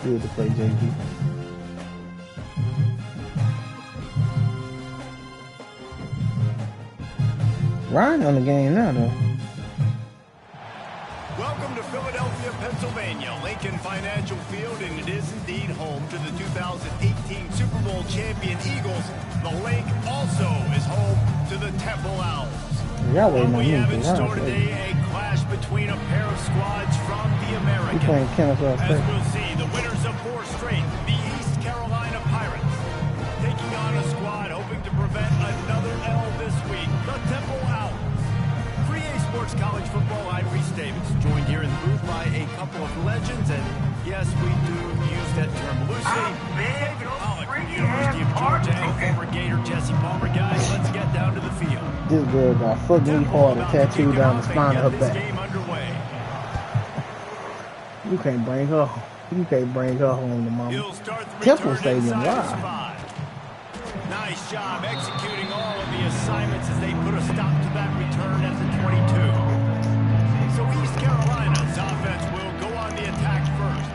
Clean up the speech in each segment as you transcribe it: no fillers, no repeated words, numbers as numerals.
Good to play JV. Ryan on the game now, though. Welcome to Philadelphia, Pennsylvania, Lincoln Financial Field, and it is indeed home to the 2018 Super Bowl champion Eagles. The lake also is home to the Temple Owls. What we have in store today, a clash between a pair of squads from the American. As we'll see, the winners of 4 straight, the East Carolina Pirates, taking on a squad hoping to prevent another L this week, the Temple Owls. Sports College Football, I'm Reese Davis, joined here in the booth by a couple of legends, and yes, we do use that term loosely. David Pollack from the University of Georgia and former Gator Jesse Palmer. Guys, let's get down to the field. This girl got fucking hard and tattooed down the spine of her back. You can't bring her home. You can't bring her home to mama. Temple Stadium live. Nice job executing all of the assignments as they put a stop to that return at the 22. So East Carolina's offense will go on the attack first.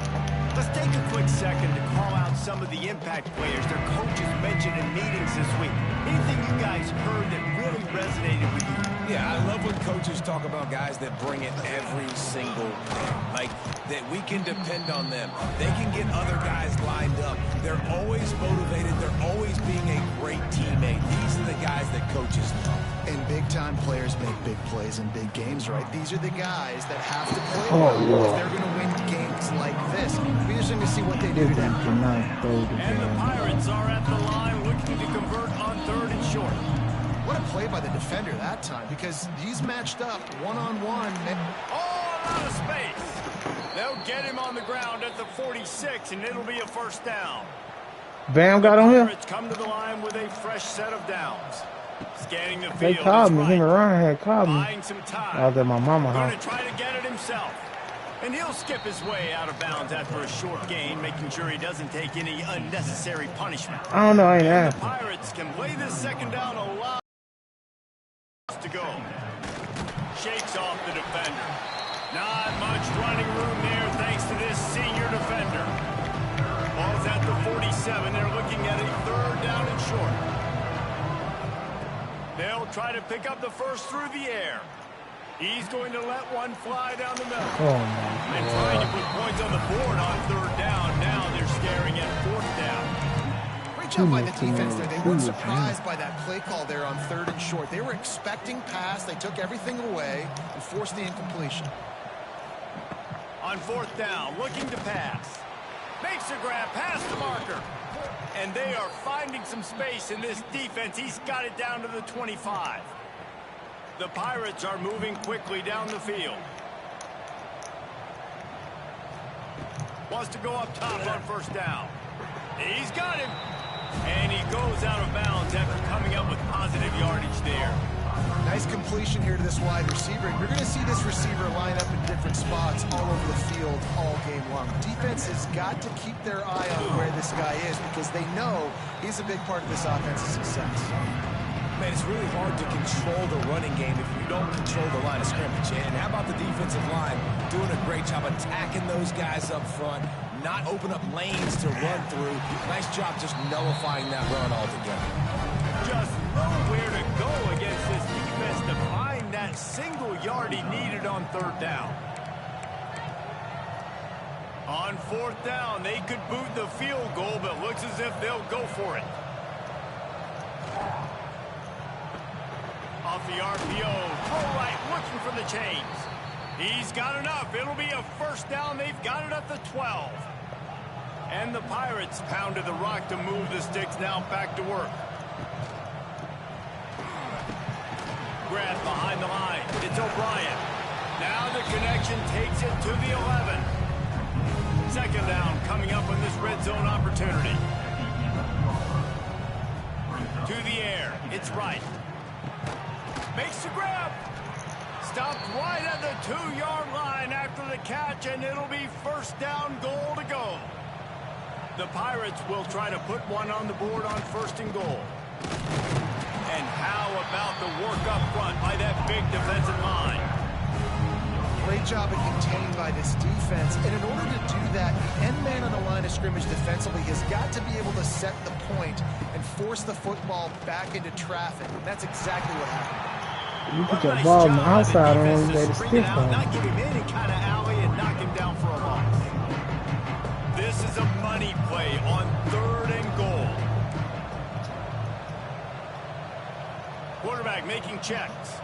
Let's take a quick second to call out some of the impact players their coaches mentioned in meetings this week. Anything you guys heard that really resonated with you? Yeah, I love when coaches talk about guys that bring it every single day. Like, that we can depend on them. They can get other guys lined up. They're always motivated. They're always being a great teammate. These are the guys that coaches love. And big-time players make big plays in big games, right? These are the guys that have to play well if they're going to win games like this. It'll be interesting to see what they do then. And the Pirates are at the line looking to convert on 3rd and short. What a play by the defender that time, because he's matched up one-on-one. And all out of space. They'll get him on the ground at the 46, and it'll be a first down. Bam got on here. Pirates come to the line with a fresh set of downs. Scanning the field. They called me. Him and Ryan had called me. Buying some time. I was at my mama's house. Going to try to get it himself. And he'll skip his way out of bounds after a short gain, making sure he doesn't take any unnecessary punishment. I don't know. I ain't asked. The Pirates can play this second down a lot to go. Shakes off the defender. Not much running room there thanks to this senior defender. Ball's at the 47. They're looking at a 3rd down and short. They'll try to pick up the first through the air. He's going to let one fly down the middle. And trying to put points on the board on 3rd down. Now they're staring at 4th down. Great job by the defense there. They weren't surprised by that play call there on 3rd and short. They were expecting pass. They took everything away and forced the incompletion. On 4th down, looking to pass. Makes a grab past the marker. And they are finding some space in this defense. He's got it down to the 25. The Pirates are moving quickly down the field. Wants to go up top on 1st down. He's got him. And he goes out of bounds after coming up with positive yardage there. Nice completion here to this wide receiver. You're going to see this receiver line up in different spots all over the field all game long. Defense has got to keep their eye on where this guy is because they know he's a big part of this offense's success. Man, it's really hard to control the running game if you don't control the line of scrimmage. And how about the defensive line doing a great job attacking those guys up front, not open up lanes to run through. Nice job just nullifying that run altogether. Just nowhere to go against this defense to find that single yard he needed on 3rd down. On 4th down, they could boot the field goal, but looks as if they'll go for it. Off the RPO, throw right, looking for the chains. He's got enough. It'll be a 1st down. They've got it at the 12. And the Pirates pounded the rock to move the sticks. Now back to work. Grab behind the line. It's O'Brien. Now the connection takes it to the 11. 2nd down coming up on this red zone opportunity. To the air. It's right. Makes the grab. Stopped right at the 2-yard line after the catch, and it'll be 1st down, goal to go. The Pirates will try to put one on the board on 1st and goal. And how about the work up front by that big defensive line? Great job of containing by this defense. And in order to do that, the end man on the line scrimmage defensively has got to be able to set the point and force the football back into traffic. And that's exactly what happened. You put your ball on the outside and they stiff on. Not give him any kind of alley and knock him down for a loss. This is a money play on 3rd and goal. Quarterback making checks.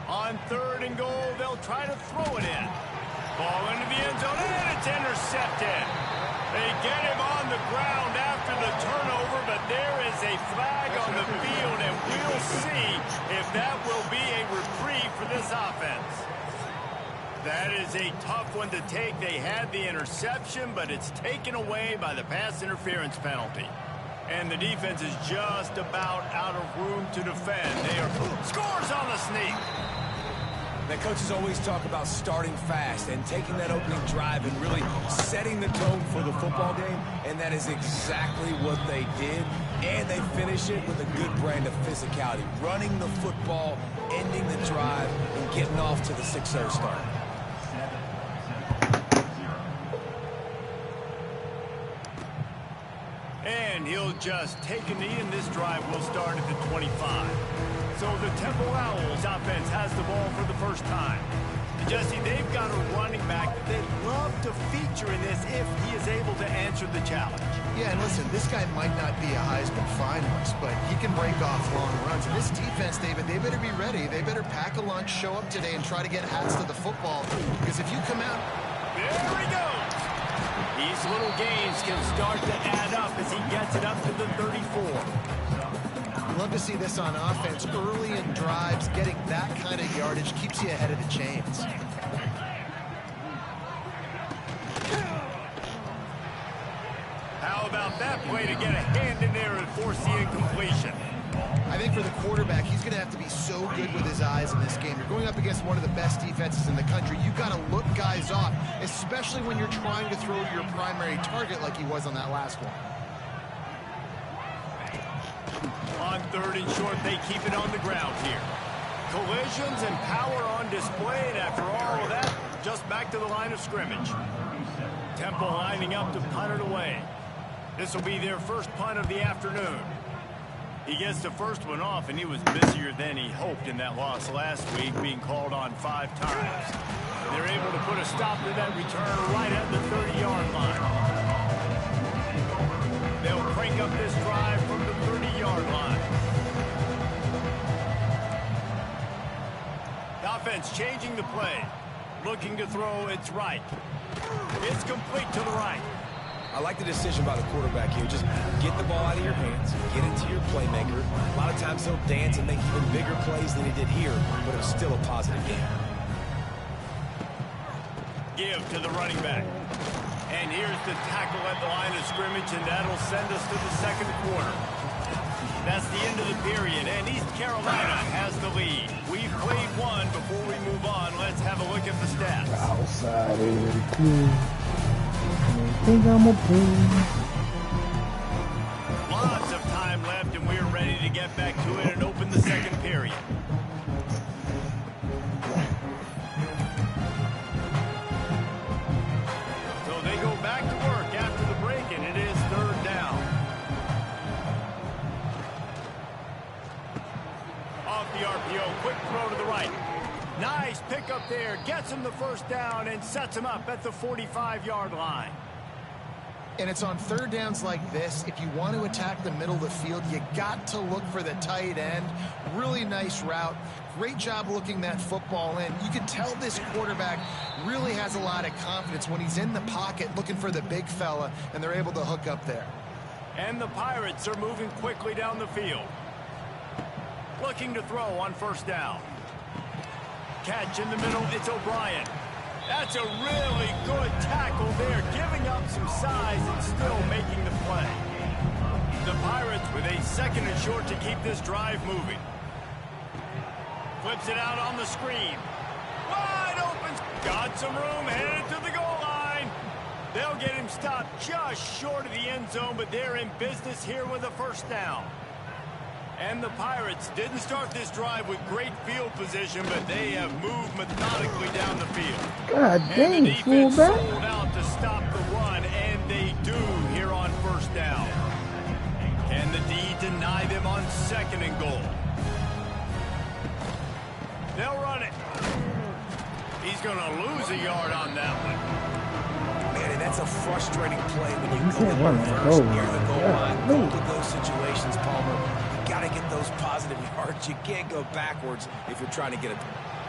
On 3rd and goal, they'll try to throw it in. Ball into the end zone, and it's intercepted. They get him on the ground after the turnover, but there is a flag on the field, and we'll see if that will be a reprieve for this offense. That is a tough one to take. They had the interception, but it's taken away by the pass interference penalty. And the defense is just about out of room to defend. They are scores on the sneak. The coaches always talk about starting fast and taking that opening drive and really setting the tone for the football game, and that is exactly what they did. And they finish it with a good brand of physicality, running the football, ending the drive, and getting off to the 6-0 start. And he'll just take a knee, and this drive will start at the 25. So the Temple Owls offense has the ball for the first time. And Jesse, they've got a running back that they love to feature in this if he is able to answer the challenge. Yeah, and listen, this guy might not be a Heisman finalist, but he can break off long runs. And this defense, David, they better be ready. They better pack a lunch, show up today, and try to get hats to the football. Because if you come out... There he goes! These little gains can start to add up as he gets it up to the 34. Love to see this on offense. Early in drives, getting that kind of yardage keeps you ahead of the chains. How about that play to get a hand in there and force the incompletion? I think for the quarterback, he's going to have to be so good with his eyes in this game. You're going up against one of the best defenses in the country. You've got to look guys off, especially when you're trying to throw to your primary target like he was on that last one. On 3rd and short, they keep it on the ground here. Collisions and power on display, and after all of that, just back to the line of scrimmage. Temple lining up to punt it away. This will be their first punt of the afternoon. He gets the first one off, and he was busier than he hoped in that loss last week, being called on 5 times. They're able to put a stop to that return right at the 30-yard line. They'll crank up this drive from the 30-yard line. The offense changing the play. Looking to throw, it's right. It's complete to the right. I like the decision by the quarterback here. Just get the ball out of your hands, get it to your playmaker. A lot of times he'll dance and make even bigger plays than he did here, but it was still a positive game. Give to the running back. And here's the tackle at the line of scrimmage, and that'll send us to the second quarter. That's the end of the period, and East Carolina has the lead. We've played one. Before we move on, let's have a look at the stats. Outside in. I think I'm a fool. Lots of time left, and we're ready to get back to it and open the second period. So they go back to work after the break, and it is 3rd down. Off the RPO, quick throw to the right. Nice pickup there, gets him the first down and sets him up at the 45-yard line. And it's on 3rd downs like this. If you want to attack the middle of the field, you got to look for the tight end. Really nice route. Great job looking that football in. You can tell this quarterback really has a lot of confidence when he's in the pocket looking for the big fella, and they're able to hook up there. And the Pirates are moving quickly down the field. Looking to throw on 1st down. Catch in the middle, it's O'Brien. That's a really good tackle there, giving up some size and still making the play. The Pirates with a 2nd and short to keep this drive moving. Flips it out on the screen. Wide open. Got some room, headed to the goal line. They'll get him stopped just short of the end zone, but they're in business here with a 1st down. And the Pirates didn't start this drive with great field position, but they have moved methodically down the field. God dang, and the defense fullback. sold out to stop the run, and they second and goal. They'll run it. He's going to lose a yard on that one. Man, and that's a frustrating play when you go first near the goal line. Both of those situations, Palmer, you got to get those positive yards. You can't go backwards if you're trying to get a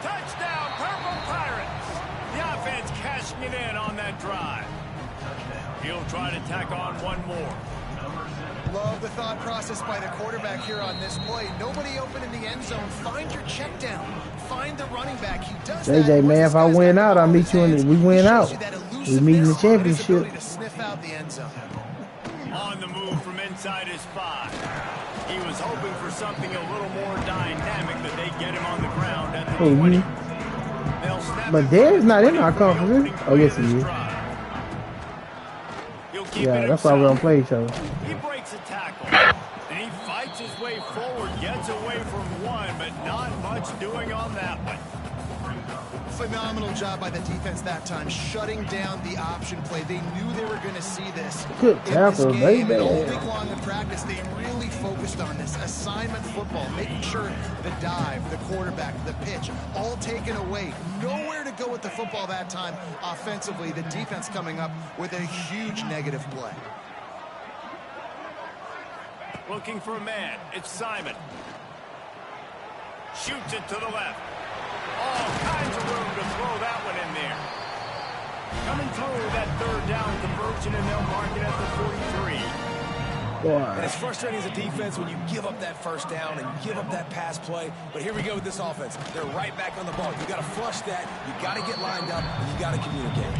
touchdown, Purple Pirates. The offense cashing it in on that drive. He'll try to tack on one more. Love the thought process by the quarterback here on this play. Nobody open in the end zone. Find your check down. Find the running back. He does that. JJ, man, if I win out, I'll meet you in the, we win out. We meet in the championship. To sniff out the end zone. On the move from inside his 5. He was hoping for something a little more dynamic that they get him on the ground at the 20. But Derek's not in our conference. Oh, yes, he is. Yeah, that's why we don't play each other. He breaks a tackle, and he fights his way forward, gets away from one, but not much doing on that one. Phenomenal job by the defense that time, shutting down the option play. They knew they were going to see this. Good tackle, baby. All week long in practice, they really focused on this assignment football, making sure the dive, the quarterback, the pitch, all taken away. Nowhere to go with the football that time offensively. The defense coming up with a huge negative play. Looking for a man. It's Simon. Shoots it to the left. All kinds of room to throw that one in there. Coming through that third down conversion, and they'll mark it at the 43. And it's frustrating as a defense when you give up that first down and give up that pass play. But here we go with this offense. They're right back on the ball. You got to flush that. You got to get lined up, and you got to communicate.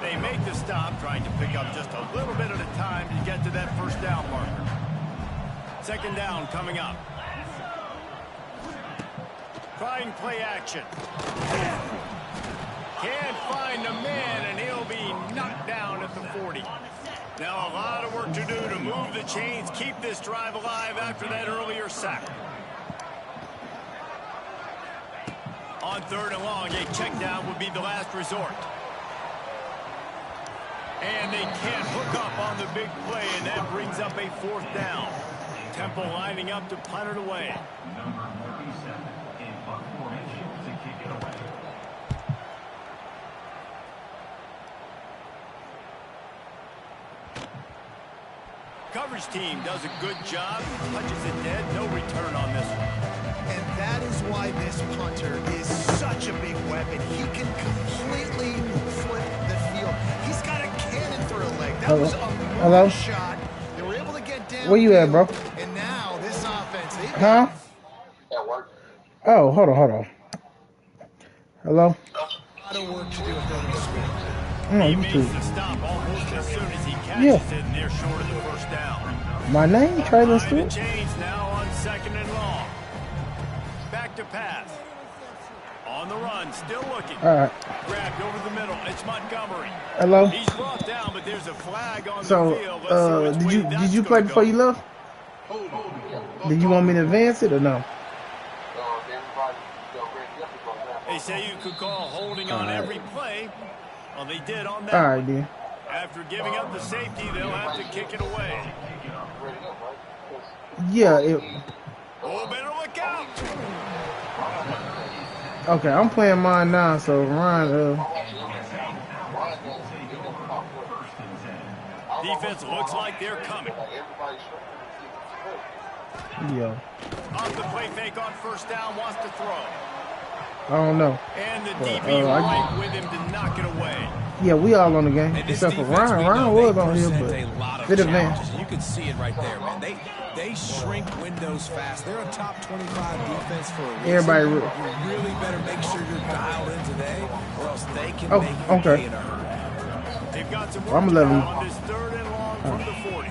They make the stop, trying to pick up just a little bit at a time to get to that first down marker. Second down coming up. Trying play action. Can't find a man, and he'll be knocked down at the 40. Now a lot of work to do to move the chains, keep this drive alive after that earlier sack. On third and long, a check down would be the last resort. And they can't hook up on the big play, and that brings up a fourth down. Temple lining up to punt it away. Coverage team does a good job. Touches it dead. No return on this one. And that is why this punter is such a big weapon. He can completely flip the field. He's got a cannon for a leg. That was a shot. They were able to get down. Where you at, bro? And now this offense. Huh? At work. Oh, hold on. Hello? A lot of work to do if they're going to score. He makes the stop almost as soon as he catches it, and they're short of the first down. My name, Traylon Stewart. Change now on second and long. Back to pass. On the run, still looking. All right. Grabbed over the middle. It's Montgomery. Hello. He's brought down, but there's a flag on the field. Did you play before you left? Did you want me to advance it or no? They say you could call holding on every play. Well, they did on that. All right, then. After giving up the safety, they'll have to kick it away. Yeah. Oh, better look out. Okay, I'm playing mine now, so Ryan. Defense looks like they're coming. Yeah. Off the play fake on first down, wants to throw. I don't know. And the DB right with him to knock it away. Yeah, we all on the game, except for Ryan. Ryan was on here, but bit advanced. You can see it right there, man. They shrink windows fast. They're a top 25 defense for a reason. Everybody, you really better make sure you're dialed in today, or else they can make you pay in a hurry. They've got some work on this third and long from the 40.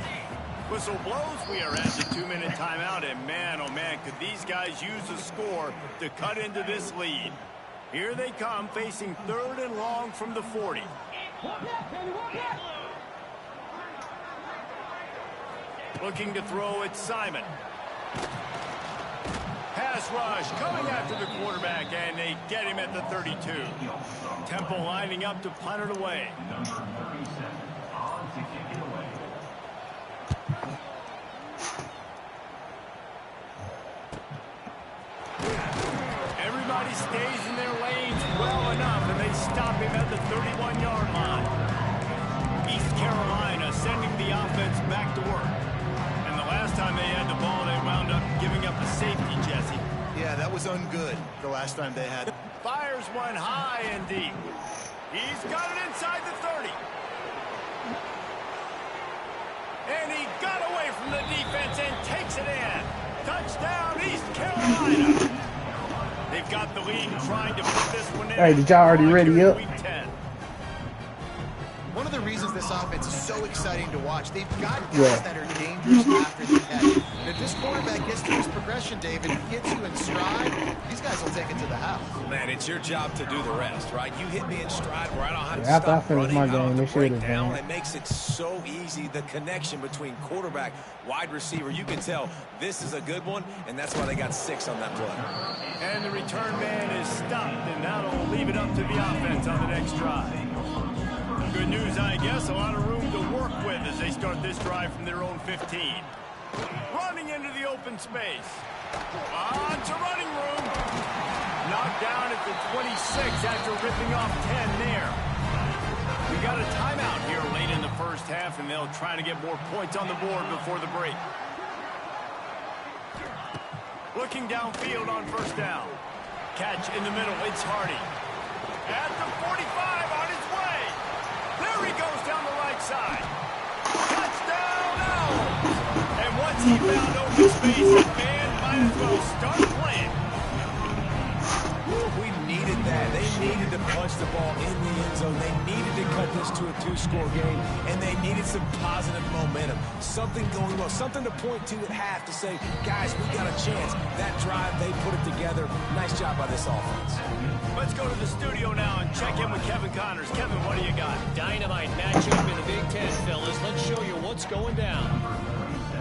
Whistle blows. We are at the 2-minute timeout, and man, oh man, could these guys use a score to cut into this lead. Here they come, facing third and long from the 40. Looking to throw it, Simon. Pass rush coming after the quarterback, and they get him at the 32. Temple lining up to punt it away. stays in their lanes well enough, and they stop him at the 31-yard line. East Carolina sending the offense back to work. And the last time they had the ball, they wound up giving up a safety, Jesse. Yeah, that was ungood the last time they had it. Fires one high and deep. He's got it inside the 30. And he got away from the defense and takes it in. Touchdown, East Carolina. They've got the lead trying to put this one in. Hey, did y'all already ready up? Week 10. One of the reasons this offense is so exciting to watch, they've got guys that are dangerous after the catch. And if this quarterback gets through his progression, David, and gets you in stride, these guys will take it to the house. Man, it's your job to do the rest, right? You hit me in stride where I don't have to After I stop finish running, my I don't game, have they to should break have down. done. It makes it so easy, the connection between quarterback, wide receiver. You can tell this is a good one, and that's why they got 6 on that play. And the return man is stopped, and now they'll leave it up to the offense on the next drive. Good news, I guess. A lot of room to work with as they start this drive from their own 15. Running into the open space. On to running room. Knocked down at the 26 after ripping off 10 there. We got a timeout here late in the first half, and they'll try to get more points on the board before the break. Looking downfield on first down. Catch in the middle. It's Hardy. At the 45 on his way. There he goes down the right side. Touchdown Owls! And once he found open space, the band might as well start playing. We needed that. They needed to punch the ball in the end zone. They needed to cut this to a 2-score game, and they needed some positive momentum. Something going well, something to point to at half to say, guys, we got a chance. That drive, they put it together. Nice job by this offense. Let's go to the studio now and check in with Kevin Connors. Kevin, what do you got? Dynamite matchup in the Big Ten, fellas. Let's show you what's going down.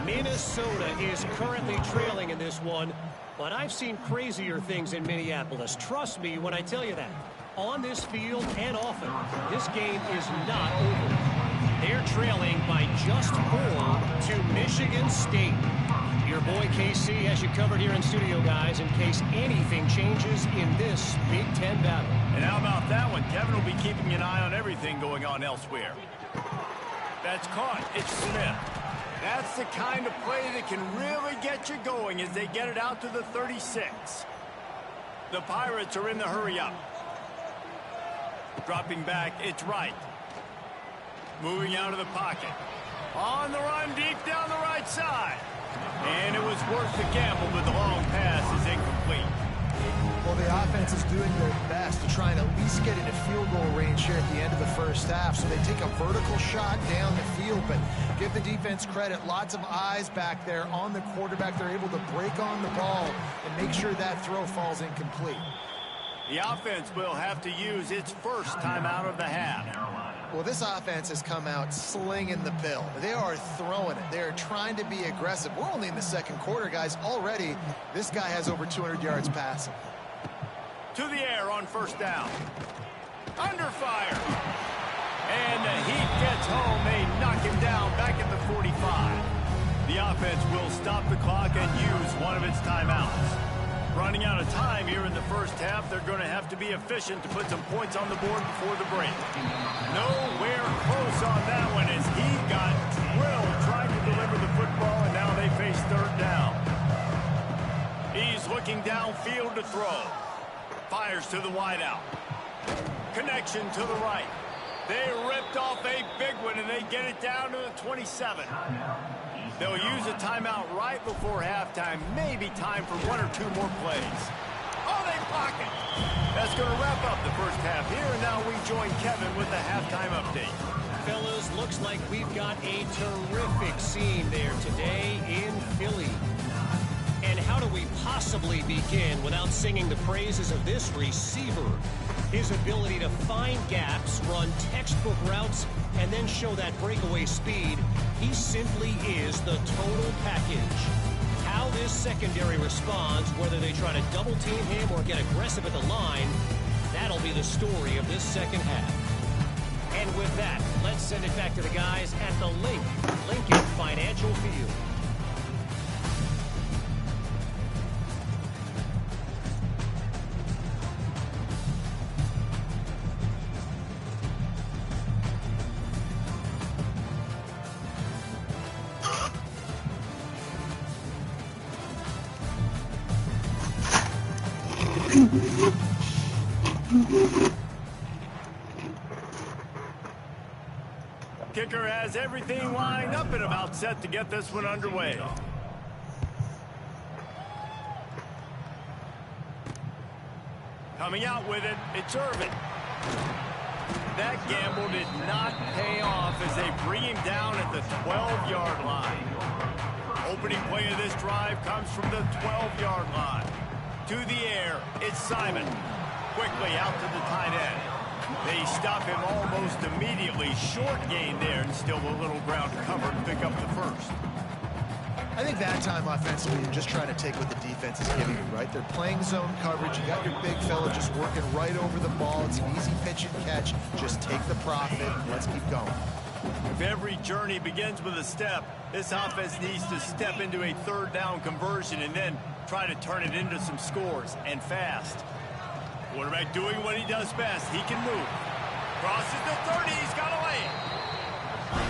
Minnesota is currently trailing in this one, but I've seen crazier things in Minneapolis. Trust me when I tell you that. On this field and often, this game is not over. They're trailing by just 4 to Michigan State. Your boy KC has you covered here in studio, guys, in case anything changes in this Big Ten battle. And how about that one? Kevin will be keeping an eye on everything going on elsewhere. That's caught. It's Smith. That's the kind of play that can really get you going as they get it out to the 36. The Pirates are in the hurry-up. Dropping back, it's Wright. Moving out of the pocket. On the run, deep down the right side. And it was worth the gamble, but the long pass is incomplete. Well, the offense is doing their best to try and at least get into field goal range here at the end of the first half. So they take a vertical shot down the field, but give the defense credit. Lots of eyes back there on the quarterback. They're able to break on the ball and make sure that throw falls incomplete. The offense will have to use its first timeout of the half. Well, this offense has come out slinging the bill. They are throwing it. They are trying to be aggressive. We're only in the second quarter, guys. Already, this guy has over 200 yards passing. To the air on first down. Under fire. And the Heat gets home. They knock him down back at the 45. The offense will stop the clock and use one of its timeouts. Running out of time here in the first half, they're going to have to be efficient to put some points on the board before the break. Nowhere close on that one as he got drilled trying to deliver the football, and now they face third down. He's looking downfield to throw. Fires to the wideout. Connection to the right. They ripped off a big one, and they get it down to the 27. They'll use a timeout right before halftime. Maybe time for 1 or 2 more plays. Oh, they pocket. That's going to wrap up the first half here, and now we join Kevin with the halftime update. Fellas, looks like we've got a terrific scene there today in Philly. And how do we possibly begin without singing the praises of this receiver? His ability to find gaps, run textbook routes, and then show that breakaway speed. He simply is the total package. How this secondary responds, whether they try to double team him or get aggressive at the line, that'll be the story of this second half. And with that, let's send it back to the guys at the Lincoln Financial Field. Kicker has everything lined up and about set to get this one underway. Coming out with it, it's Irvin. That gamble did not pay off as they bring him down at the 12-yard line. Opening play of this drive comes from the 12-yard line. To the air, it's Simon. Quickly out to the tight end. They stop him almost immediately. Short gain there, and still a little ground cover to pick up the first. I think that time offensively, you're just trying to take what the defense is giving you, right? They're playing zone coverage. You got your big fella just working right over the ball. It's an easy pitch and catch. Just take the profit. Let's keep going. If every journey begins with a step, this offense needs to step into a third down conversion and then try to turn it into some scores, and fast. Quarterback doing what he does best. He can move. Crosses the 30. He's got a lane.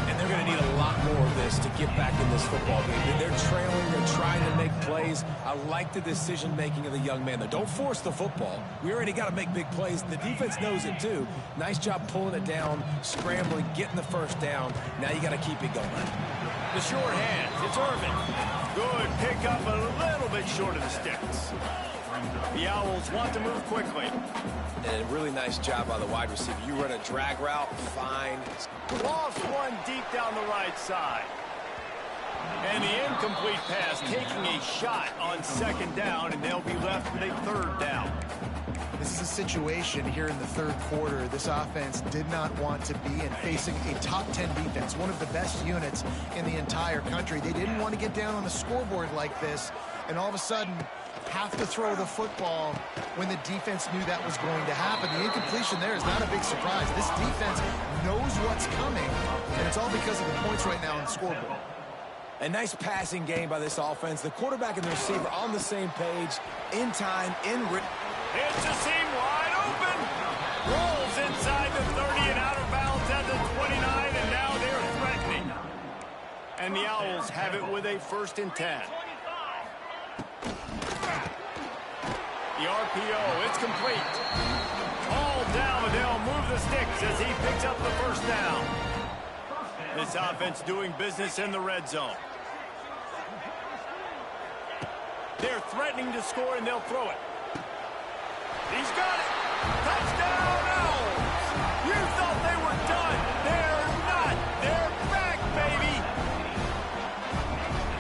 And they're going to need a lot more of this to get back in this football game. They're trailing. They're trying to make plays. I like the decision-making of the young man, though. Don't force the football. We already got to make big plays. The defense knows it, too. Nice job pulling it down, scrambling, getting the first down. Now you got to keep it going. The short hand. It's Irvin. Good pickup, a little bit short of the sticks. The Owls want to move quickly. And a really nice job by the wide receiver. You run a drag route, fine. Lost one deep down the right side. And the incomplete pass taking a shot on second down, and they'll be left with a third down. This is a situation here in the third quarter this offense did not want to be in, facing a top 10 defense, one of the best units in the entire country. They didn't want to get down on the scoreboard like this, and all of a sudden have to throw the football when the defense knew that was going to happen. The incompletion there is not a big surprise. This defense knows what's coming, and it's all because of the points right now on the scoreboard. A nice passing game by this offense. The quarterback and the receiver on the same page, in time, in rhythm. It's a seam wide open. Rolls inside the 30 and out of bounds at the 29, and now they're threatening. And the Owls have it with a 1st and 10. The RPO, it's complete. All down, but they'll move the sticks as he picks up the first down. This offense doing business in the red zone. They're threatening to score, and they'll throw it. He's got it. Touchdown, Owls. You thought they were done. They're not. They're back, baby.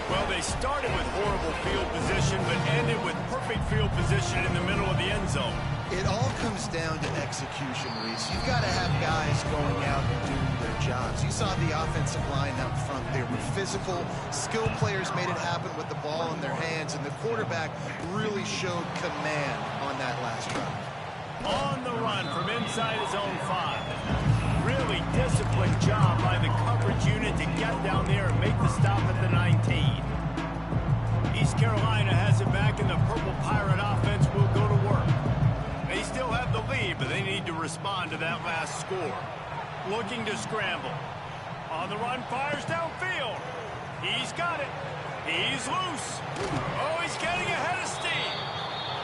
Well, they started with horrible field position, but ended with perfect field position in the middle of the end zone. It all comes down to execution, Reese. You've got to have guys going out and doing their jobs. You saw the offensive line up front. They were physical. Skilled players made it happen with the ball in their hands, and the quarterback really showed command on that last drive. On the run from inside his own 5. Really disciplined job by the coverage unit to get down there and make the stop at the 19. East Carolina has it back, and the Purple Pirate offense will go to work. They still have the lead, but they need to respond to that last score. Looking to scramble. On the run, fires downfield. He's got it. He's loose. Oh, he's getting ahead of steam.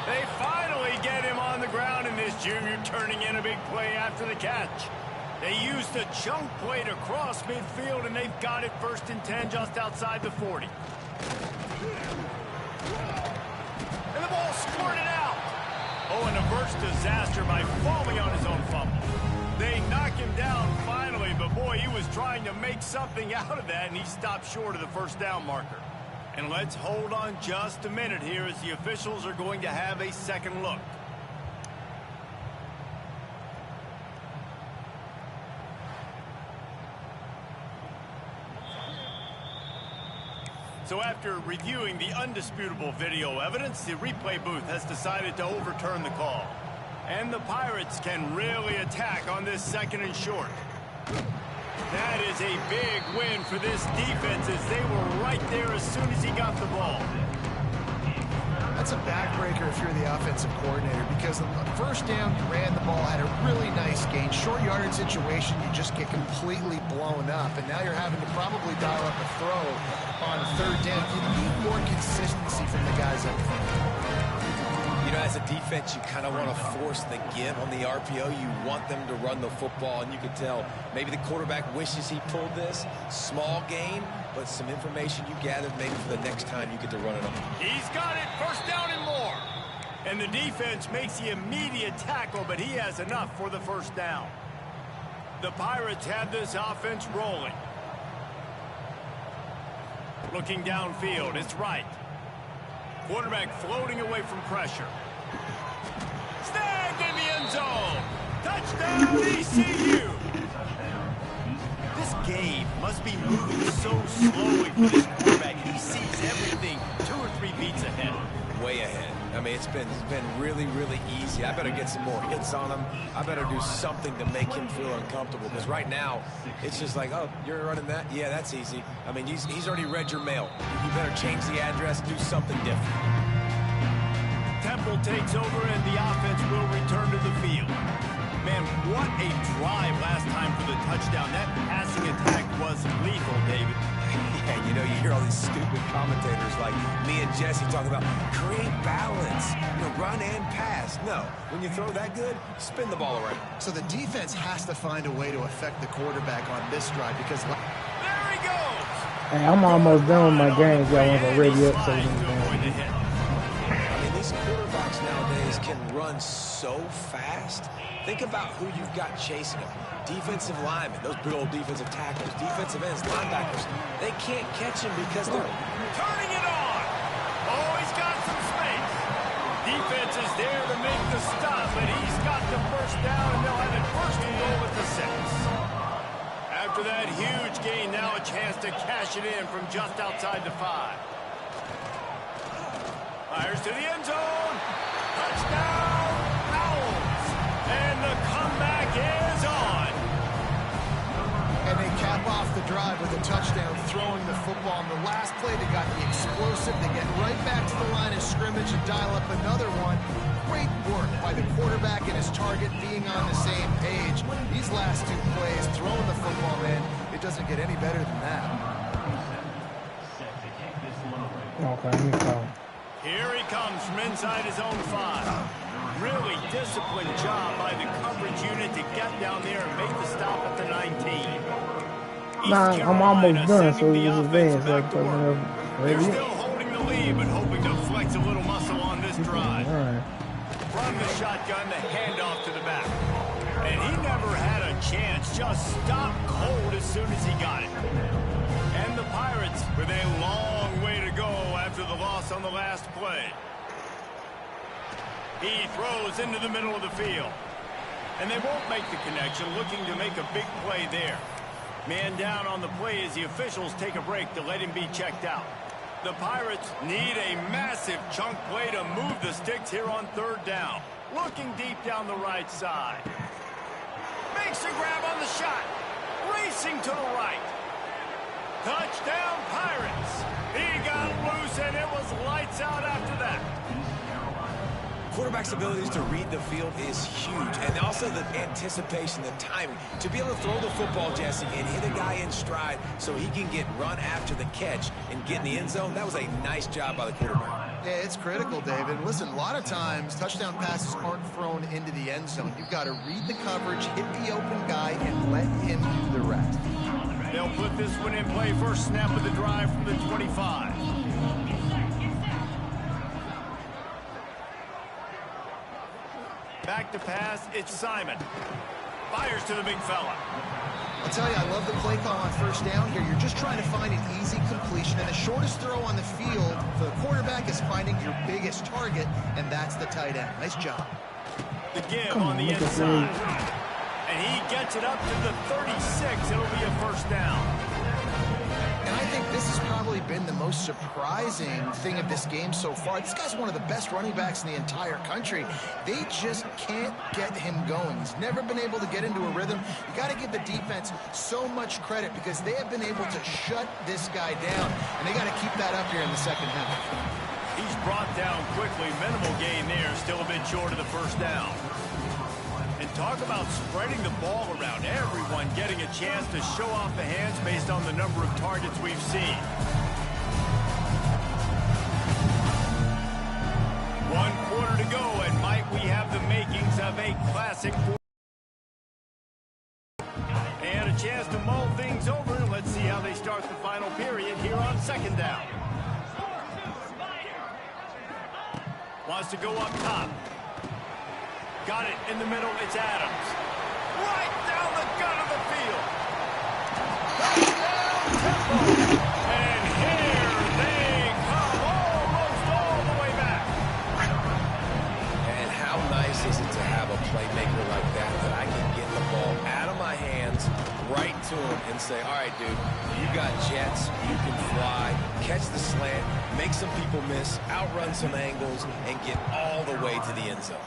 They finally get him on the ground, and this junior turning in a big play after the catch. They used a chunk play to cross midfield, and they've got it 1st and 10 just outside the 40. And the ball squirted out. Oh, and averts disaster by falling on his own fumble. They knock him down finally, but boy, he was trying to make something out of that, and he stopped short of the first down marker. And let's hold on just a minute here as the officials are going to have a second look. So after reviewing the undisputable video evidence, the replay booth has decided to overturn the call. And the Pirates can really attack on this 2nd and short. That is a big win for this defense as they were right there as soon as he got the ball. That's a backbreaker if you're the offensive coordinator, because on the first down, you ran the ball, had a really nice gain. Short yardage situation, you just get completely blown up, and now you're having to probably dial up a throw on 3rd down. You need more consistency from the guys up front. You know, as a defense, you kind of want to force the give on the RPO. You want them to run the football, and you can tell maybe the quarterback wishes he pulled this. Small gain, but some information you gathered maybe for the next time you get to run it on. He's got it, first down and more. And the defense makes the immediate tackle, but he has enough for the first down. The Pirates have this offense rolling. Looking downfield, it's right. Quarterback floating away from pressure. Snagged in the end zone. Touchdown, ECU. This game must be moving so slowly for this quarterback. He sees everything 2 or 3 beats ahead. Way ahead. I mean, it's been really, really easy. I better get some more hits on him. I better do something to make him feel uncomfortable. Because right now, it's just like, oh, you're running that? Yeah, that's easy. I mean, he's already read your mail. You better change the address, do something different. Temple takes over, and the offense will return to the field. Man, what a drive last time for the touchdown. That passing attack was lethal, David. Yeah, you know, you hear all these stupid commentators like me and Jesse talk about create balance, you know, run and pass. No, when you throw that good, spin the ball around. So the defense has to find a way to affect the quarterback on this drive because... There he goes! Hey, I'm almost done with my games. Y'all want to ready up so we can go. I mean, these quarterbacks nowadays can run so fast. Think about who you've got chasing them. Defensive linemen, those big old defensive tackles, defensive ends, linebackers. They can't catch him because they're turning it on. Oh, he's got some space. Defense is there to make the stop, but he's got the first down, and they'll have it first and goal at the 6. After that huge gain, now a chance to cash it in from just outside the 5. Fires to the end zone. Touchdown, Owls. And the comeback is on. And they cap off the drive with a touchdown, throwing the football. On the last play, they got the explosive. They get right back to the line of scrimmage and dial up another one. Great work by the quarterback and his target being on the same page. These last 2 plays, throwing the football, man, it doesn't get any better than that. Okay, let me call. Here he comes from inside his own 5. Really disciplined job by the coverage unit to get down there and make the stop at the 19. Nah, I'm almost done, so it was advanced. They're still holding the lead, but hoping to flex a little muscle on this drive. Right. From the shotgun, the handoff to the back. And he never had a chance, just stopped cold as soon as he got it. And the Pirates with a long way to go after the loss on the last play. He throws into the middle of the field. And they won't make the connection, looking to make a big play there. Man down on the play as the officials take a break to let him be checked out. The Pirates need a massive chunk play to move the sticks here on 3rd down. Looking deep down the right side. Makes a grab on the shot. Racing to the right. Touchdown, Pirates. He got loose, and it was lights out after that. Quarterback's abilities to read the field is huge, and also the anticipation, the timing. To be able to throw the football, Jesse, and hit a guy in stride so he can get run after the catch and get in the end zone, that was a nice job by the quarterback. Yeah, it's critical, David. Listen, a lot of times, touchdown passes aren't thrown into the end zone. You've got to read the coverage, hit the open guy, and let him do the rest. They'll put this one in play. First snap of the drive from the 25. Back to pass, it's Simon. Fires to the big fella. I'll tell you, I love the play call on first down here. You're just trying to find an easy completion, and the shortest throw on the field for the quarterback is finding your biggest target, and that's the tight end. Nice job. The give on the inside. And he gets it up to the 36. It'll be a first down. And I think this has probably been the most surprising thing of this game so far. This guy's one of the best running backs in the entire country. They just can't get him going. He's never been able to get into a rhythm. You got to give the defense so much credit because they have been able to shut this guy down, and they got to keep that up here in the second half. He's brought down quickly. Minimal gain there. Still a bit short of the first down. And talk about spreading the ball around. Everyone getting a chance to show off the hands based on the number of targets we've seen. 1 quarter to go, and might we have the makings of a classic. And a chance to mull things over. Let's see how they start the final period here on second down. Wants to go up top. Got it in the middle. It's Adams. Right down the gut of the field. Touchdown, Temple. And here they come, almost all the way back. And how nice is it to have a playmaker like that I can get the ball out of my hands, right to him, and say, all right, dude, you got jets, you can fly, catch the slant, make some people miss, outrun some angles, and get all the way to the end zone.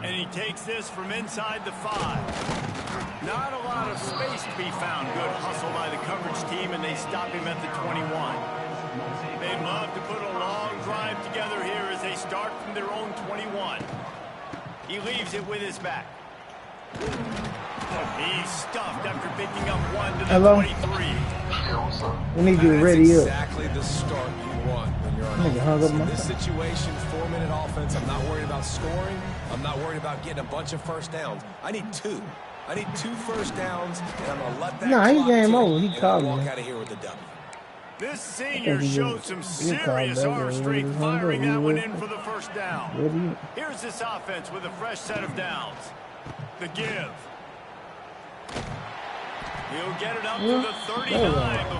And he takes this from inside the 5. Not a lot of space to be found. Good hustle by the coverage team, and they stop him at the 21. They'd love to put a long drive together here as they start from their own 21. He leaves it with his back. He's stuffed after picking up one to the 23. We need you ready up. Exactly the start you want when you're on offense. In this situation, 4-minute offense, I'm not worried about scoring. I'm not worried about getting a bunch of first downs. I need 2. I need 2 first downs, and I'm going to let that No, he clock game tick, over. He and called walk me. out of here with the W. This senior showed some serious arm strength, firing that one in for the first down. Here's this offense with a fresh set of downs. The give. He'll get it up to the 39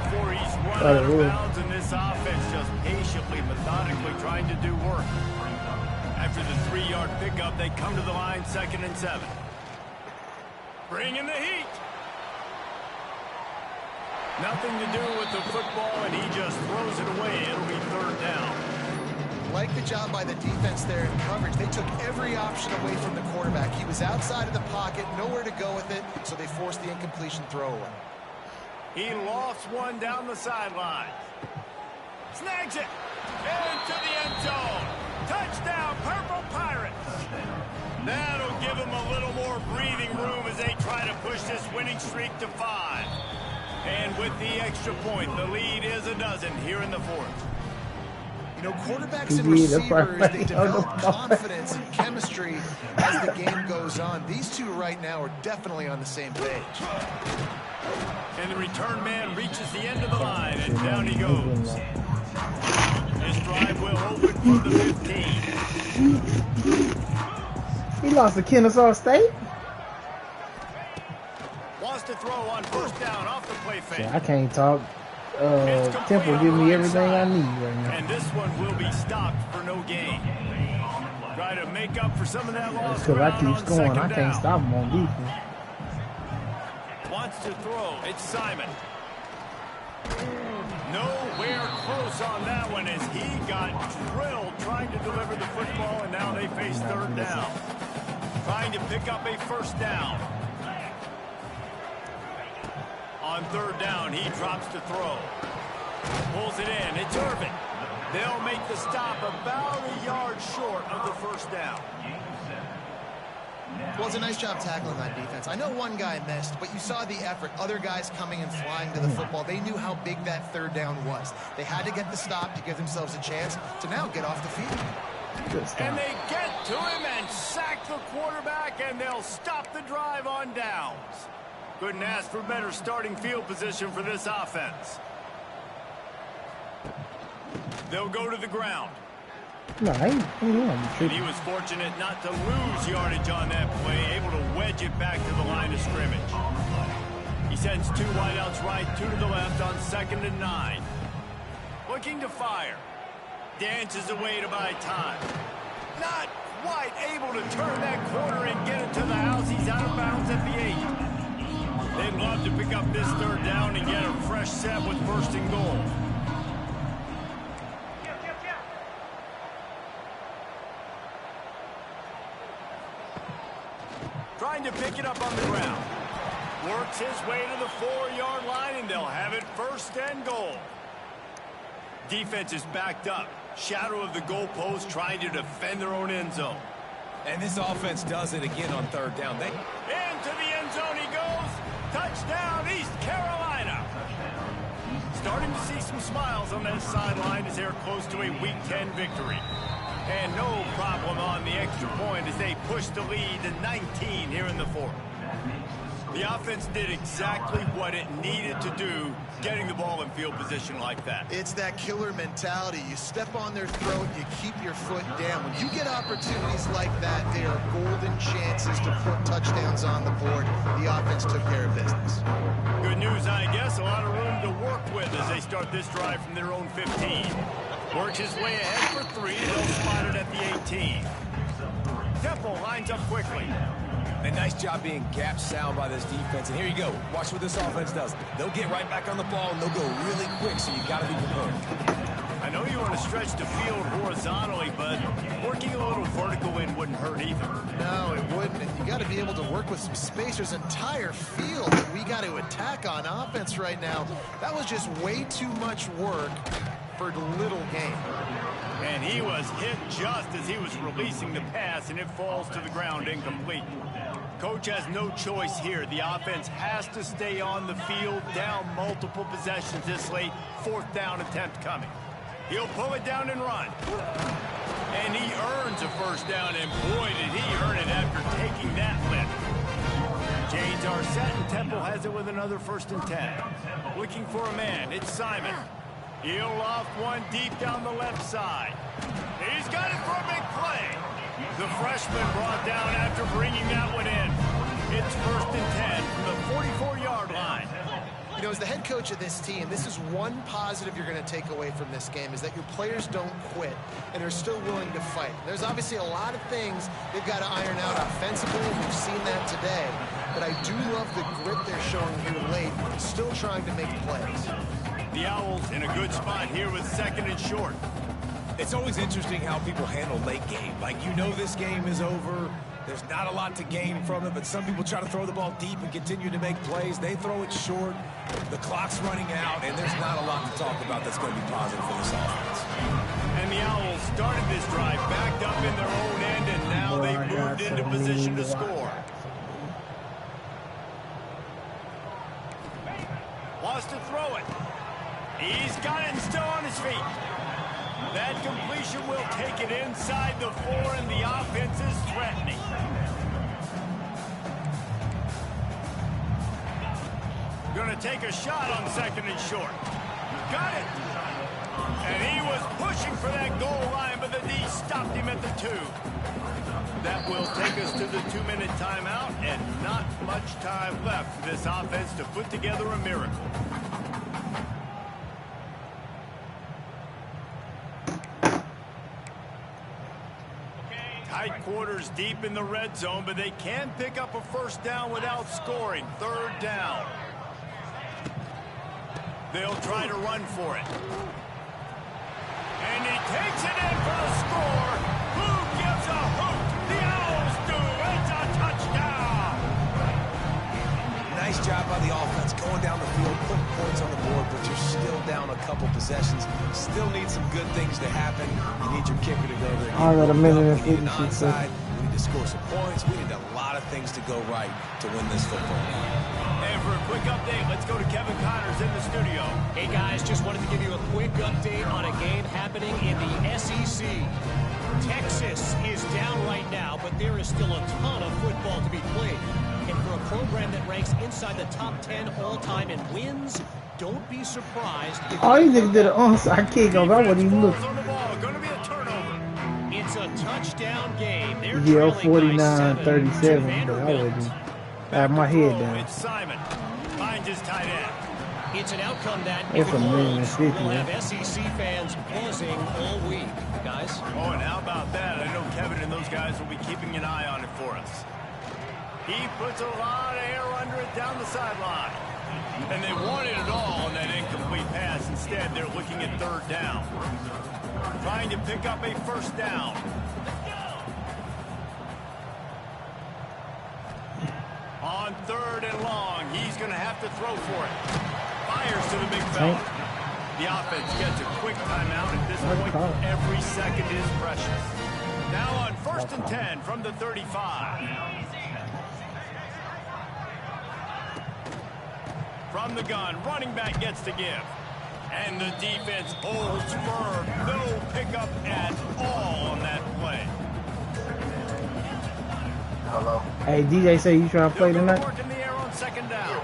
before he's run out of bounds, and this offense just patiently, methodically trying to do work. After the 3-yard pickup, they come to the line, 2nd and 7. Bring in the heat. Nothing to do with the football, and he just throws it away. It'll be 3rd down. Like the job by the defense there in coverage. They took every option away from the quarterback. He was outside of the pocket, nowhere to go with it, so they forced the incompletion throwaway. He lost one down the sideline. Snags it. Into the end zone. Touchdown, Purple Pirates. That'll give them a little more breathing room as they try to push this winning streak to 5. And with the extra point, the lead is a dozen here in the 4th. You know, quarterbacks and receivers, they develop confidence and chemistry as the game goes on. These two right now are definitely on the same page. And the return man reaches the end of the line, and down he goes. This drive will open from the 15. He lost to Kennesaw State. Wants to throw on 1st down off the play fake. Yeah, I can't talk. Temple give me everything I need right now. And this one will be stopped for no gain. Try to make up for some of that loss. Because I keep scoring, I can't stop him on defense. Wants to throw. It's Simon. Nowhere close on that one as he got drilled trying to deliver the football, and now they face 3rd down. Trying to pick up a 1st down. On 3rd down, he drops to throw. Pulls it in. It's Irvin. They'll make the stop about a yard short of the 1st down. Well, it's a nice job tackling that defense. I know one guy missed, but you saw the effort. Other guys coming and flying to the football. They knew how big that 3rd down was. They had to get the stop to give themselves a chance to now get off the field. And they get to him and sack the quarterback, and they'll stop the drive on downs. Couldn't ask for better starting field position for this offense. They'll go to the ground. No, And he was fortunate not to lose yardage on that play, able to wedge it back to the line of scrimmage. He sends 2 wideouts right, 2 to the left on 2nd and 9. Looking to fire. Dances away to buy time. Not quite able to turn that corner and get it to the house. He's out of bounds at the 8. They'd love to pick up this 3rd down and get a fresh set with 1st and goal. Trying to pick it up on the ground. Works his way to the 4-yard line, and they'll have it 1st and goal. Defense is backed up. Shadow of the goalpost trying to defend their own end zone. And this offense does it again on 3rd down. Into the end zone he goes. Touchdown, East Carolina. Starting to see some smiles on that sideline as they're close to a Week 10 victory. And no problem on the extra point as they push the lead to 19 here in the fourth. The offense did exactly what it needed to do, getting the ball in field position like that. It's that killer mentality. You step on their throat, you keep your foot down. When you get opportunities like that, they are golden chances to put touchdowns on the board. The offense took care of business. Good news, I guess. A lot of room to work with as they start this drive from their own 15. Works his way ahead for 3. They'll spot it at the 18. Temple lines up quickly. A nice job being gap sound by this defense. And here you go. Watch what this offense does. They'll get right back on the ball, and they'll go really quick, so you got to be prepared. I know you want to stretch the field horizontally, but working a little vertical in wouldn't hurt either. No, it wouldn't. You got to be able to work with some space. There's an entire field that we got to attack on offense right now. That was just way too much work for little gain. And he was hit just as he was releasing the pass, and it falls to the ground incomplete. Coach has no choice here. The offense has to stay on the field, down multiple possessions this late. 4th down attempt coming. He'll pull it down and run. And he earns a first down, and boy, did he earn it after taking that lift. Chains are set, and Temple has it with another 1st and 10. Looking for a man. It's Simon. He'll loft one deep down the left side. He's got it for a big play. The freshman brought down after bringing that one in. It's 1st and 10 from the 44-yard line. You know, as the head coach of this team, this is one positive you're going to take away from this game, is that your players don't quit and are still willing to fight. There's obviously a lot of things they've got to iron out offensively, and we've seen that today. But I do love the grit they're showing here late, still trying to make plays. The Owls in a good spot here with 2nd and short. It's always interesting how people handle late game. Like, you know this game is over. There's not a lot to gain from it, but some people try to throw the ball deep and continue to make plays. They throw it short. The clock's running out, and there's not a lot to talk about that's going to be positive for this offense. And the Owls started this drive backed up in their own end, and now they've moved into position to score. Wants to throw it. He's got it and still on his feet. That completion will take it inside the 4, and the offense is threatening. Going to take a shot on 2nd and short. Got it. And he was pushing for that goal line, but the D stopped him at the 2. That will take us to the 2-minute timeout, and not much time left for this offense to put together a miracle. Tight quarters deep in the red zone, but they can pick up a first down without scoring. 3rd down. They'll try to run for it. And he takes it in for the score. Who gives a hoot? The Owls do. It's a touchdown. Nice job by the offense going down the field, putting points on the board, but you're still down a couple possessions. Still need some good things to happen. You need your kicker to go there. I got a minute and We need an 56 onside. seconds. We need to score some points. We need a lot of things to go right to win this football game. And for a quick update, let's go to Kevin Connors in the studio. Hey guys, just wanted to give you a quick update on a game happening in the SEC. Texas is down right now, but there is still a ton of football to be played. And for a program that ranks inside the top 10 all-time in wins, don't be surprised if Oh, you niggas did an onside kick. I wasn't even looking. On the ball, going to be a turnover. it's a touchdown game. They're Yeah, trailing by 49-37, 7 to but I Vanderbilt. wasn't. I had my head down. It's Simon. Finds his tight end. It's an outcome that, It's if a it million holds, and 50, will yeah. have SEC fans buzzing all week, guys. Oh, and how about that? I know Kevin and those guys will be keeping an eye on it for us. He puts a lot of air under it down the sideline. And they wanted it all on that incomplete pass. Instead, they're looking at 3rd down. Trying to pick up a first down. On 3rd and long, he's going to have to throw for it. Fires to the big fella. The offense gets a quick timeout at this point. Every second is precious. Now on 1st and 10 from the 35. From the gun, running back gets to give. And the defense holds firm. No pickup at all on that play. Hello. Hey, DJ say you trying to play tonight? Working the air on second down.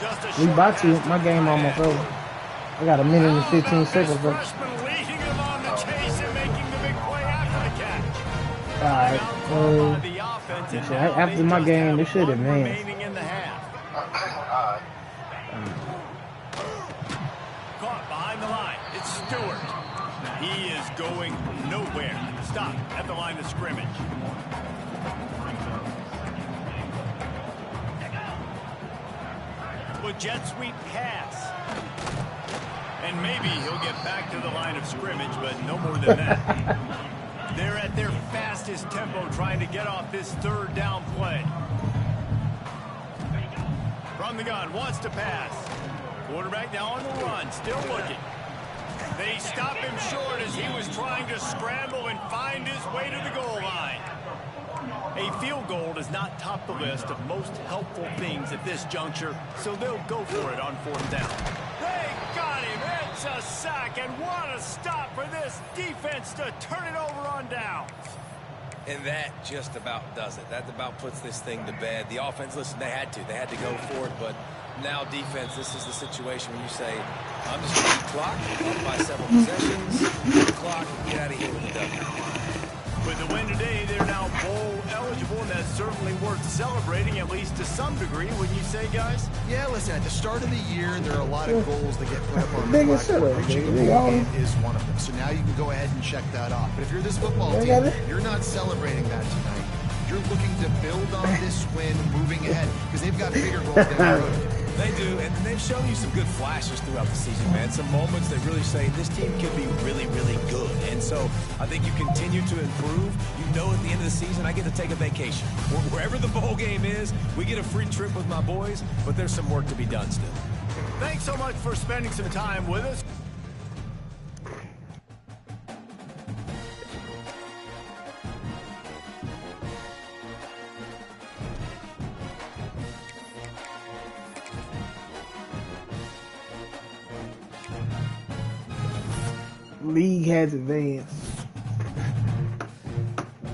Just a We short about to. pass My game the almost tight end. over. I got a minute and 15 How about seconds this left. freshman leading them on the chase and making the big play after the catch. Alright. Timeout by the offense, and now After they my just game, have this should one advance. remaining in the half. Alright. Caught behind the line. It's Stewart. He is going nowhere. Stop at the line of scrimmage. With jet sweep pass. And maybe he'll get back to the line of scrimmage, but no more than that. They're at their fastest tempo trying to get off this third down play. From the gun, wants to pass. Quarterback now on the run, still looking. They stop him short as he was trying to scramble and find his way to the goal line. A field goal does not top the list of most helpful things at this juncture, so they'll go for it on fourth down. They got him. It's a sack, and what a stop for this defense to turn it over on downs. And that just about does it. That about puts this thing to bed. The offense, listen, they had to go for it, but now defense, this is the situation when you say, I'm just going to keep clock, up by several possessions, keep the clock, and get out of here with a W. With the win today, they're now bowl eligible, and that's certainly worth celebrating, at least to some degree, wouldn't you say, guys? Yeah, listen, at the start of the year, there are a lot of goals that get put up on the Biggest blackboard. setup, Reaching a baby. bowl game is one of them. So now you can go ahead and check that off. But if you're this football team, you're not celebrating that tonight. You're looking to build on this win moving ahead because they've got bigger goals down the road. They do, and they've shown you some good flashes throughout the season, man. Some moments that really say this team could be really, really good. And so I think you continue to improve. You know at the end of the season, I get to take a vacation. Wherever the bowl game is, we get a free trip with my boys, but there's some work to be done still. Thanks so much for spending some time with us. League has advanced.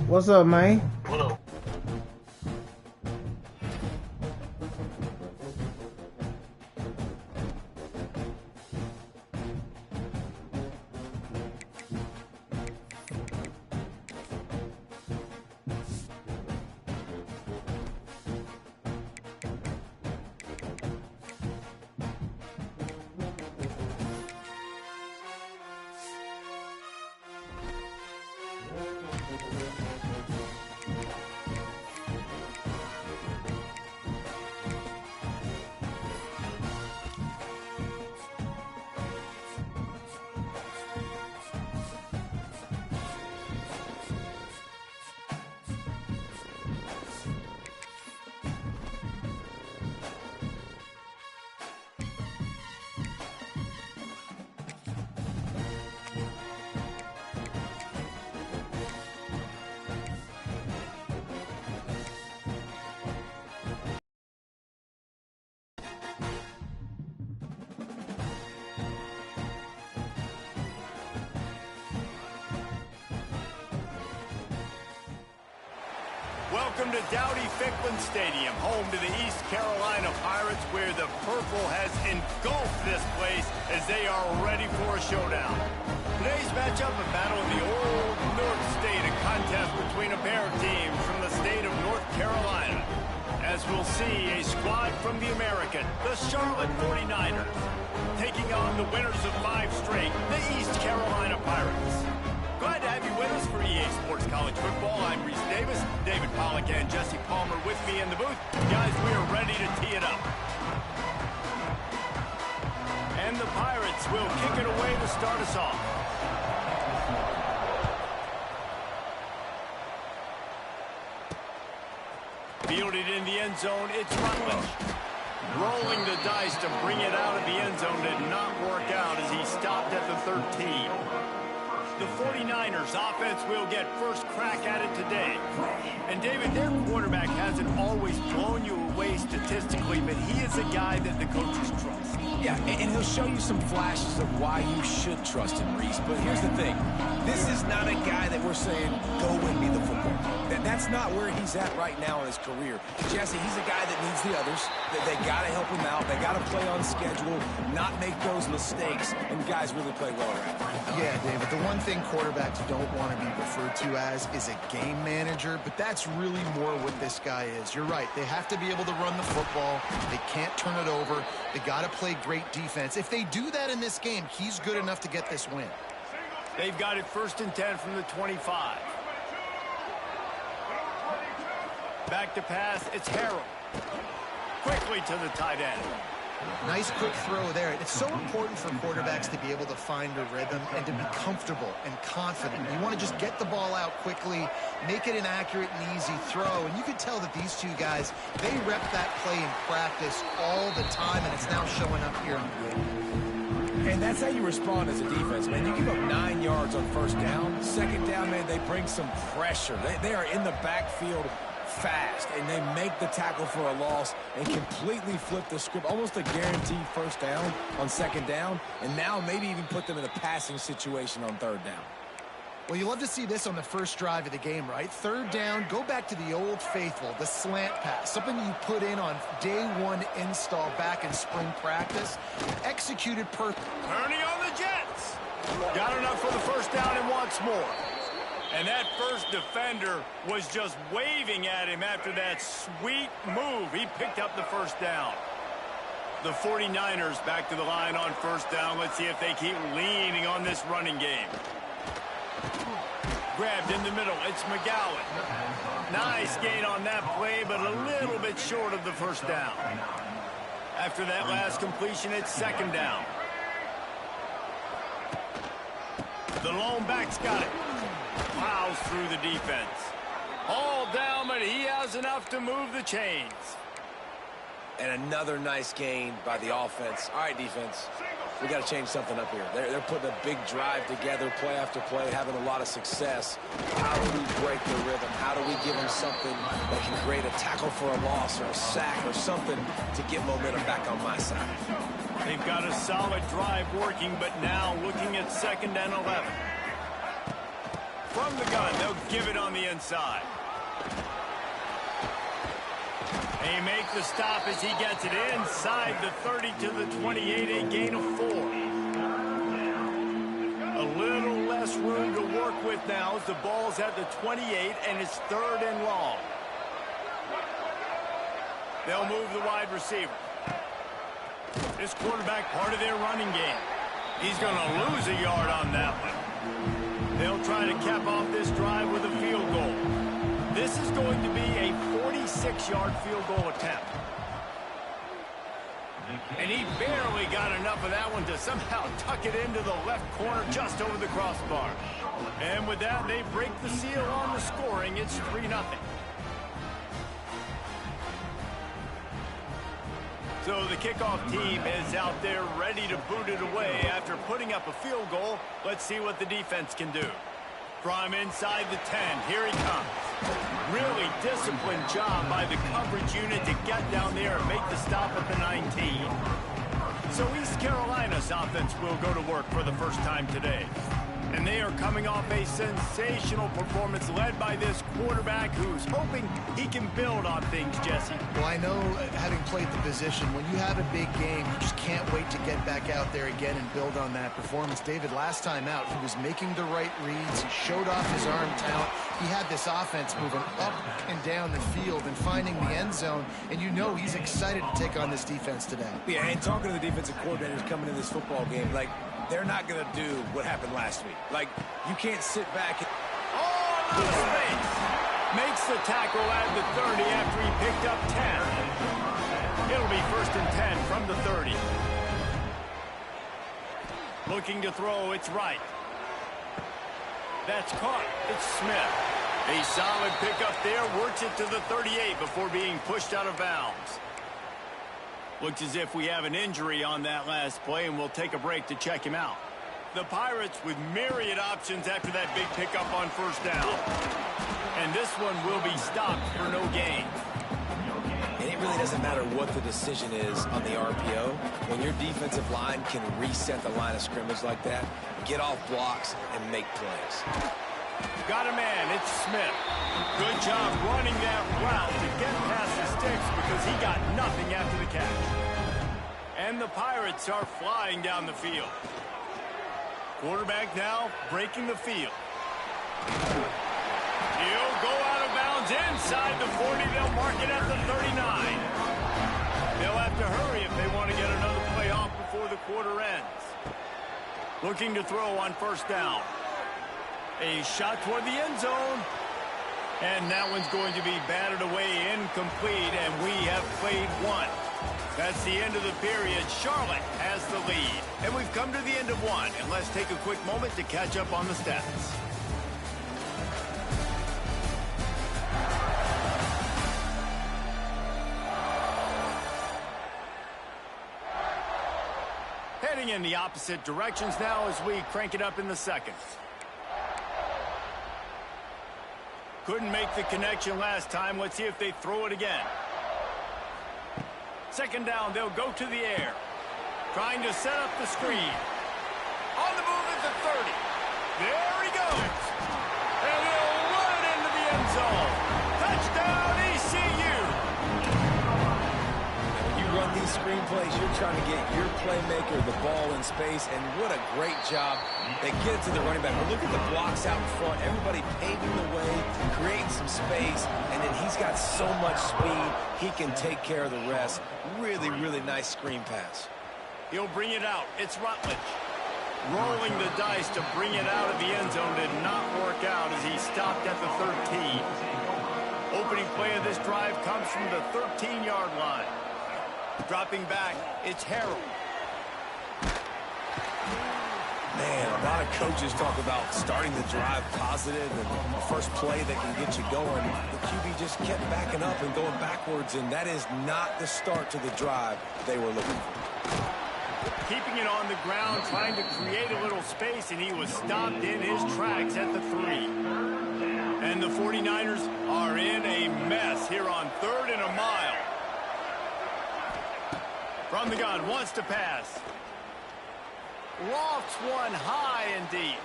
What's up, man? What up? Welcome to Dowdy-Ficklen Stadium, home to the East Carolina Pirates, where the purple has engulfed this place as they are ready for a showdown. Today's matchup, a battle in the old North State, a contest between a pair of teams from the state of North Carolina. As we'll see, a squad from the American, the Charlotte 49ers, taking on the winners of 5 straight, the East Carolina Pirates. Glad to have you with us for EA Sports College Football. I'm Reese Davis, David Pollack and Jesse Palmer with me in the booth. Guys, we are ready to tee it up. And the Pirates will kick it away to start us off. Fielded in the end zone, it's Rutledge. Rolling the dice to bring it out of the end zone did not work out as he stopped at the 13. The 49ers offense will get first crack at it today. And David, their quarterback hasn't always blown you away statistically, but he is a guy that the coaches trust. Yeah, Yeah, and he'll show you some flashes of why you should trust in Reese. But here's the thing. This is not a guy that we're saying, go win me the football. That's not where he's at right now in his career. Jesse, he's a guy that needs the others. They got to help him out. They got to play on schedule, not make those mistakes, and guys really play well around him. Yeah, David, the one thing quarterbacks don't want to be referred to as is a game manager, but that's really more what this guy is. You're right. They have to be able to run the football. They can't turn it over. They got to play great defense. If they do that in this game, he's good enough to get this win. They've got it 1st and 10 from the 25. Back to pass, it's Harrell. Quickly to the tight end. Nice quick throw there. It's so important for quarterbacks to be able to find a rhythm and to be comfortable and confident. You want to just get the ball out quickly, make it an accurate and easy throw. And you can tell that these two guys, they rep that play in practice all the time, and it's now showing up here on the game. And that's how you respond as a defense, man. You give up 9 yards on 1st down. 2nd down, man, they bring some pressure. They are in the backfield fast, and they make the tackle for a loss and completely flip the script. Almost a guaranteed 1st down on 2nd down, and now maybe even put them in a passing situation on 3rd down. Well, you love to see this on the first drive of the game, right? 3rd down, go back to the old faithful, the slant pass, something you put in on day 1 install back in spring practice, executed perfect. Turning on the Jets. Got enough for the 1st down and wants more. And that first defender was just waving at him after that sweet move. He picked up the 1st down. The 49ers back to the line on 1st down. Let's see if they keep leaning on this running game. Grabbed in the middle. It's McGowan. Nice gain on that play, but a little bit short of the 1st down. After that last completion, it's 2nd down. The lone back's got it. Plows through the defense. All down, but he has enough to move the chains. And another nice gain by the offense. All right, defense, we got to change something up here. They're putting a big drive together, play after play, having a lot of success. How do we break the rhythm? How do we give them something that can create a tackle for a loss or a sack or something to get momentum back on my side? They've got a solid drive working, but now looking at 2nd and 11. From the gun, they'll give it on the inside. They make the stop as he gets it inside the 30 to the 28, a gain of 4. A little less room to work with now as the ball's at the 28 and it's 3rd and long. They'll move the wide receiver. This quarterback part of their running game. He's going to lose a yard on that one. They'll try to cap off this drive with a field goal. This is going to be a 46-yard field goal attempt. And he barely got enough of that one to somehow tuck it into the left corner just over the crossbar. And with that, they break the seal on the scoring. It's 3-0. So the kickoff team is out there ready to boot it away after putting up a field goal. Let's see what the defense can do. From inside the 10, here he comes. Really disciplined job by the coverage unit to get down there and make the stop at the 19. So East Carolina's offense will go to work for the first time today. And they are coming off a sensational performance led by this quarterback who's hoping he can build on things, Jesse. Well, I know, having played the position, when you have a big game, you just can't wait to get back out there again and build on that performance. David, last time out, he was making the right reads. He showed off his arm talent. He had this offense moving up and down the field and finding the end zone. And you know he's excited to take on this defense today. Yeah, and talking to the defensive coordinators coming in this football game, like, they're not going to do what happened last week. Like, you can't sit back and... Oh, no space! Makes the tackle at the 30 after he picked up 10. It'll be 1st and 10 from the 30. Looking to throw, it's right. That's caught. It's Smith. A solid pickup there, works it to the 38 before being pushed out of bounds. Looks as if we have an injury on that last play, and we'll take a break to check him out. The Pirates with myriad options after that big pickup on 1st down. And this one will be stopped for no gain. And it really doesn't matter what the decision is on the RPO. When your defensive line can reset the line of scrimmage like that, get off blocks and make plays. Got a man, it's Smith. Good job running that route to get past the sticks because he got nothing after the catch. And the Pirates are flying down the field. Quarterback now breaking the field. He'll go out of bounds inside the 40. They'll mark it at the 39. They'll have to hurry if they want to get another play off before the quarter ends. Looking to throw on first down. A shot toward the end zone. And that one's going to be batted away, incomplete, and we have played one. That's the end of the period. Charlotte has the lead. And we've come to the end of one. And let's take a quick moment to catch up on the stats. Heading in the opposite directions now as we crank it up in the second. Couldn't make the connection last time. Let's see if they throw it again. Second down, they'll go to the air. Trying to set up the screen. On the move at the 30. There he goes. And he'll run it into the end zone. Touchdown, ECU. When you run these screenplays, you're trying to get your playmaker the ball in space, and what a great job. They get it to the running back. But look at the blocks out in front. Everybody paving the way, creating some space, and then he's got so much speed, he can take care of the rest. Really, really nice screen pass. He'll bring it out. It's Rutledge. Rolling the dice to bring it out of the end zone did not work out as he stopped at the 13. Opening play of this drive comes from the 13-yard line. Dropping back, it's Harrell. Man, a lot of coaches talk about starting the drive positive and the first play that can get you going. The QB just kept backing up and going backwards, and that is not the start to the drive they were looking for. Keeping it on the ground, trying to create a little space, and he was stopped in his tracks at the 3. And the 49ers are in a mess here on 3rd and a mile. From the gun, wants to pass. Lofts one high and deep.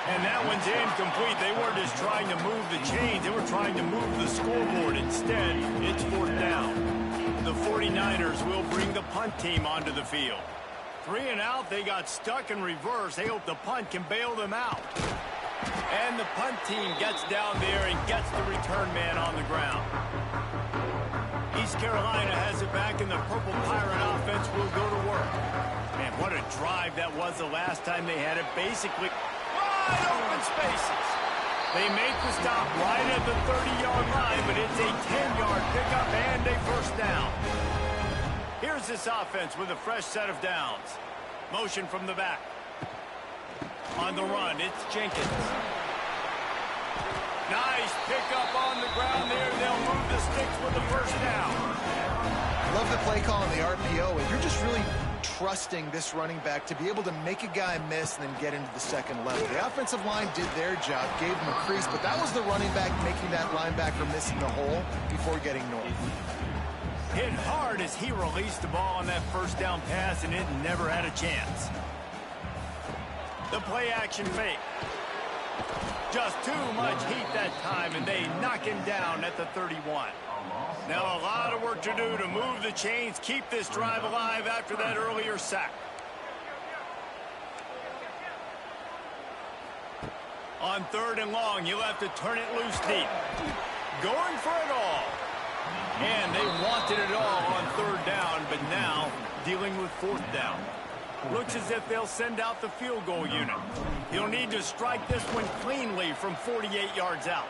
And that one's incomplete. They weren't just trying to move the chains. They were trying to move the scoreboard. Instead, it's 4th down. The 49ers will bring the punt team onto the field. 3 and out. They got stuck in reverse. They hope the punt can bail them out. And the punt team gets down there and gets the return man on the ground. East Carolina has it back, and the Purple Pirate offense will go to work. Man, what a drive that was the last time they had it. Basically wide open spaces. They make the stop right at the 30-yard line, but it's a 10-yard pickup and a first down. Here's this offense with a fresh set of downs. Motion from the back. On the run, it's Jenkins. Nice pickup on the ground there. They'll move the sticks with the first down. Love the play call on the RPO, and you're just really trusting this running back to be able to make a guy miss and then get into the second level. The offensive line did their job, gave him a crease, but that was the running back making that linebacker miss in the hole before getting north. Hit hard as he released the ball on that first down pass, and it never had a chance. The play action fake. Just too much heat that time, and they knock him down at the 31. Now a lot of work to do to move the chains, keep this drive alive after that earlier sack. On 3rd and long, you'll have to turn it loose deep. Going for it all. And they wanted it all on 3rd down, but now dealing with 4th down. Looks as if they'll send out the field goal unit. He'll need to strike this one cleanly from 48 yards out.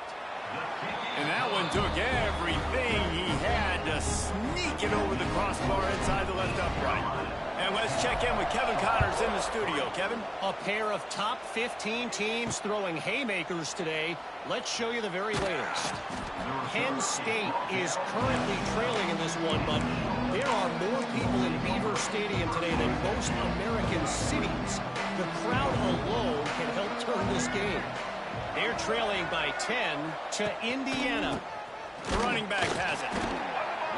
And that one took everything he had to sneak it over the crossbar inside the left upright. And let's check in with Kevin Connors in the studio. Kevin? A pair of top 15 teams throwing haymakers today. Let's show you the very latest. Penn State is currently trailing in this one, but there are more people in Beaver Stadium today than most American cities. The crowd alone can help turn this game. They're trailing by 10 to Indiana. The running back has it.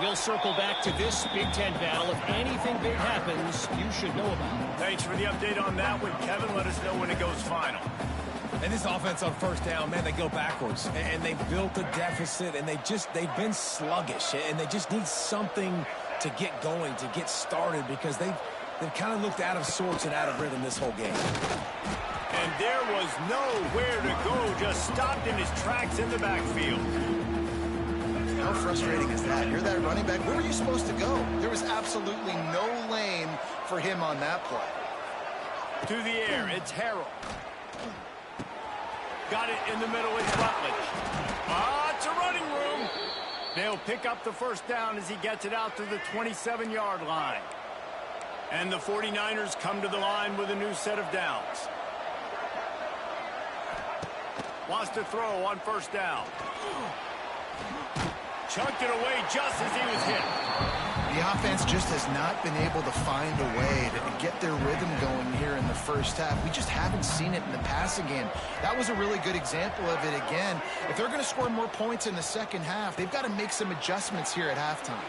We'll circle back to this Big Ten battle. If anything big happens, you should know about it. Thanks for the update on that one, Kevin. Let us know when it goes final. And this offense on first down, man, they go backwards. And they built a deficit, and they've been sluggish. And they just need something to get going, to get started, because they've kind of looked out of sorts and out of rhythm this whole game. And there was nowhere to go, just stopped in his tracks in the backfield. How frustrating is that? You're that running back. Where were you supposed to go? There was absolutely no lane for him on that play. To the air, it's Harrell. Got it in the middle, it's Rutledge. It's a running room. They'll pick up the first down as he gets it out to the 27-yard line. And the 49ers come to the line with a new set of downs. Wants to throw on first down. Chucked it away just as he was hit. The offense just has not been able to find a way to get their rhythm going here in the first half. We just haven't seen it in the passing game. That was a really good example of it again. If they're going to score more points in the second half, they've got to make some adjustments here at halftime.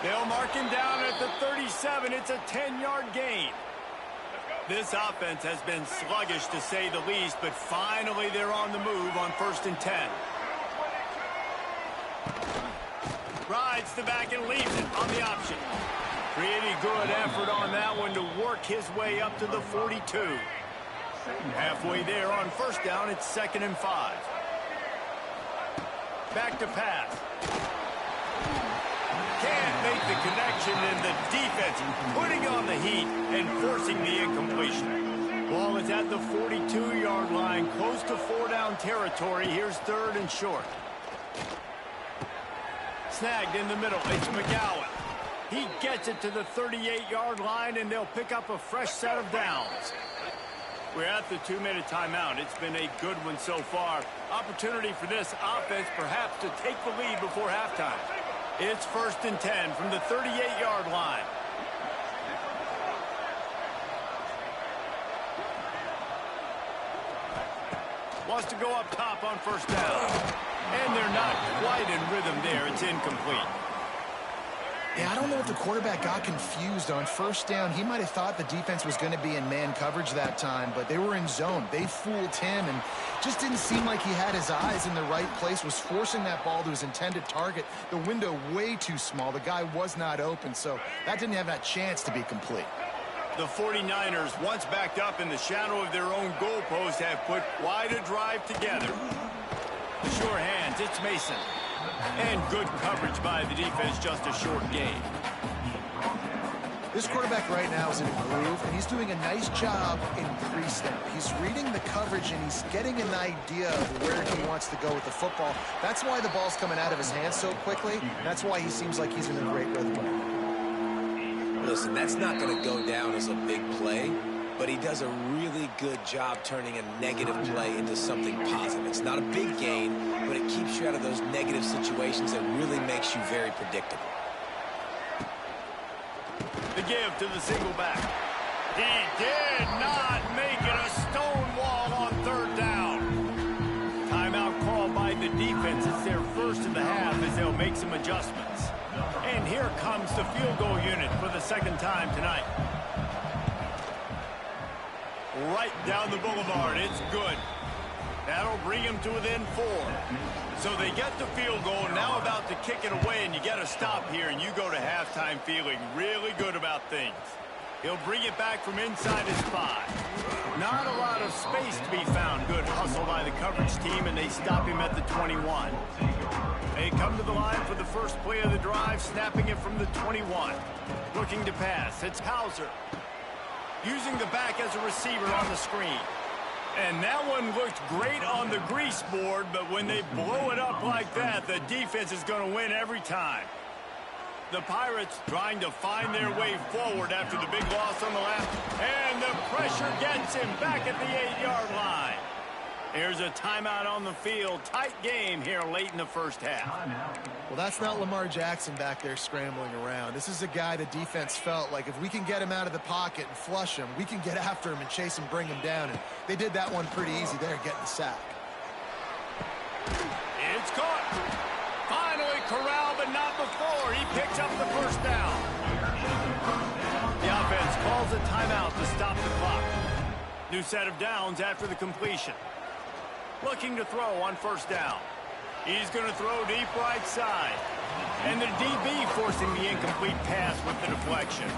They'll mark him down at the 37. It's a 10-yard gain. This offense has been sluggish, to say the least, but finally they're on the move on 1st and 10. Rides the back and leaves it on the option. Pretty good effort on that one to work his way up to the 42. Halfway there on first down, it's 2nd and 5. Back to pass. Can't make the connection, and the defense putting on the heat and forcing the incompletion. Ball is at the 42-yard line, close to 4-down territory. Here's 3rd and short. Snagged in the middle. It's McGowan. He gets it to the 38-yard line, and they'll pick up a fresh set of downs. We're at the 2-minute timeout. It's been a good one so far. Opportunity for this offense perhaps to take the lead before halftime. It's 1st and 10 from the 38-yard line. Wants to go up top on first down. And they're not quite in rhythm there. It's incomplete. Yeah, I don't know if the quarterback got confused on first down. He might have thought the defense was going to be in man coverage that time, but they were in zone. They fooled him and just didn't seem like he had his eyes in the right place, was forcing that ball to his intended target. The window way too small. The guy was not open, so that didn't have that chance to be complete. The 49ers, once backed up in the shadow of their own goalpost, have put quite a drive together. Sure hands, it's Mason. And good coverage by the defense, just a short gain. This quarterback right now is in a groove, and he's doing a nice job in pre-snap. He's reading the coverage, and he's getting an idea of where he wants to go with the football. That's why the ball's coming out of his hands so quickly. That's why he seems like he's in a great rhythm. Listen, that's not going to go down as a big play, but he does a really good job turning a negative play into something positive. It's not a big gain, but it keeps you out of those negative situations that really makes you very predictable. The give to the single back. He did not make it a stone wall on 3rd down. Timeout called by the defense. It's their first of the half as they'll make some adjustments. And here comes the field goal unit for the 2nd time tonight. Right down the boulevard. It's good. That'll bring him to within 4. So they get the field goal, now about to kick it away, and you get a stop here, and you go to halftime feeling really good about things. He'll bring it back from inside his 5. Not a lot of space to be found. Good hustle by the coverage team, and they stop him at the 21. They come to the line for the first play of the drive, snapping it from the 21. Looking to pass. It's Hauser. Using the back as a receiver on the screen. And that one looked great on the grease board, but when they blow it up like that, the defense is going to win every time. The Pirates trying to find their way forward after the big loss on the left. And the pressure gets him back at the 8-yard line. Here's a timeout on the field. Tight game here late in the first half. Well, that's not Lamar Jackson back there scrambling around. This is a guy the defense felt like if we can get him out of the pocket and flush him, we can get after him and chase him, bring him down. And they did that one pretty easy there, getting the sack. picks up the first down. The offense calls a timeout to stop the clock. New set of downs after the completion. Looking to throw on first down. He's going to throw deep right side. And the DB forcing the incomplete pass with the deflection.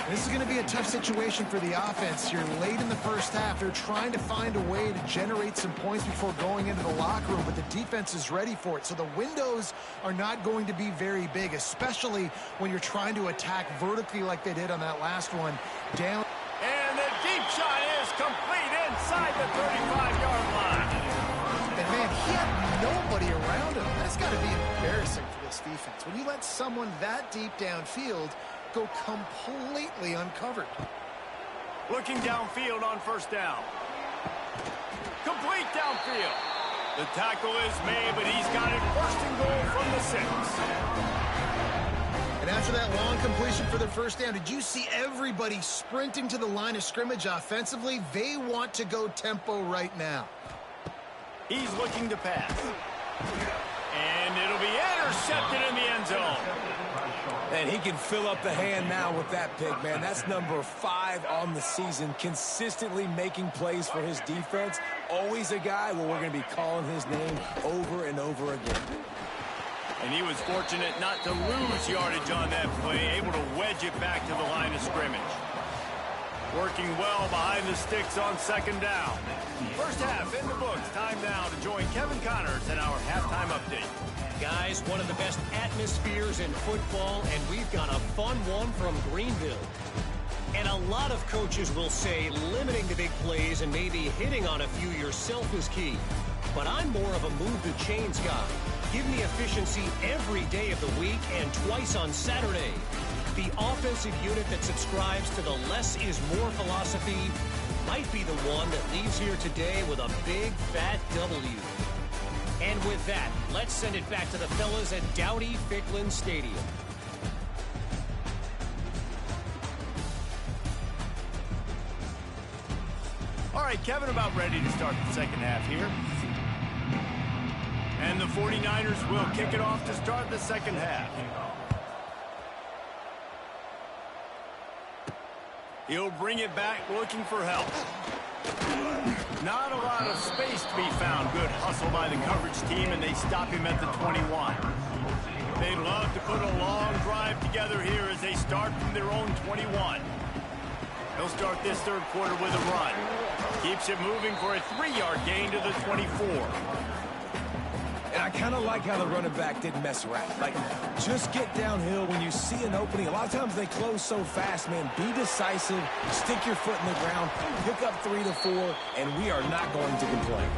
This is going to be a tough situation for the offense. You're late in the first half. They're trying to find a way to generate some points before going into the locker room, but the defense is ready for it. So the windows are not going to be very big, especially when you're trying to attack vertically like they did on that last one. Down. And the deep shot is complete inside the 35-yard line. And, man, he had nobody around him. That's got to be embarrassing for this defense. When you let someone that deep downfield go completely uncovered. Looking downfield on first down. Complete downfield. The tackle is made, but he's got it first and goal from the 6. And after that long completion for the first down, did you see everybody sprinting to the line of scrimmage offensively? They want to go tempo right now. He's looking to pass. And it'll be intercepted in the end zone. And he can fill up the hand now with that pick, man. That's number 5 on the season, consistently making plays for his defense. Always a guy where we're going to be calling his name over and over again. And he was fortunate not to lose yardage on that play, able to wedge it back to the line of scrimmage. Working well behind the sticks on second down. First half in the books. Time now to join Kevin Connors in our halftime update. Guys, one of the best atmospheres in football, and we've got a fun one from Greenville. And a lot of coaches will say limiting the big plays and maybe hitting on a few yourself is key. But I'm more of a move the chains guy. Give me efficiency every day of the week and twice on Saturday. The offensive unit that subscribes to the less is more philosophy might be the one that leaves here today with a big fat W. And with that, let's send it back to the fellas at Dowdy-Ficklin Stadium. All right, Kevin, about ready to start the second half here. And the 49ers will kick it off to start the second half. He'll bring it back looking for help. Not a lot of space to be found. Good hustle by the coverage team, and they stop him at the 21. They'd love to put a long drive together here as they start from their own 21. He'll start this third quarter with a run. Keeps it moving for a 3-yard gain to the 24. And I kind of like how the running back didn't mess around. Like, just get downhill when you see an opening. A lot of times they close so fast, man. Be decisive, stick your foot in the ground, pick up 3 to 4, and we are not going to complain.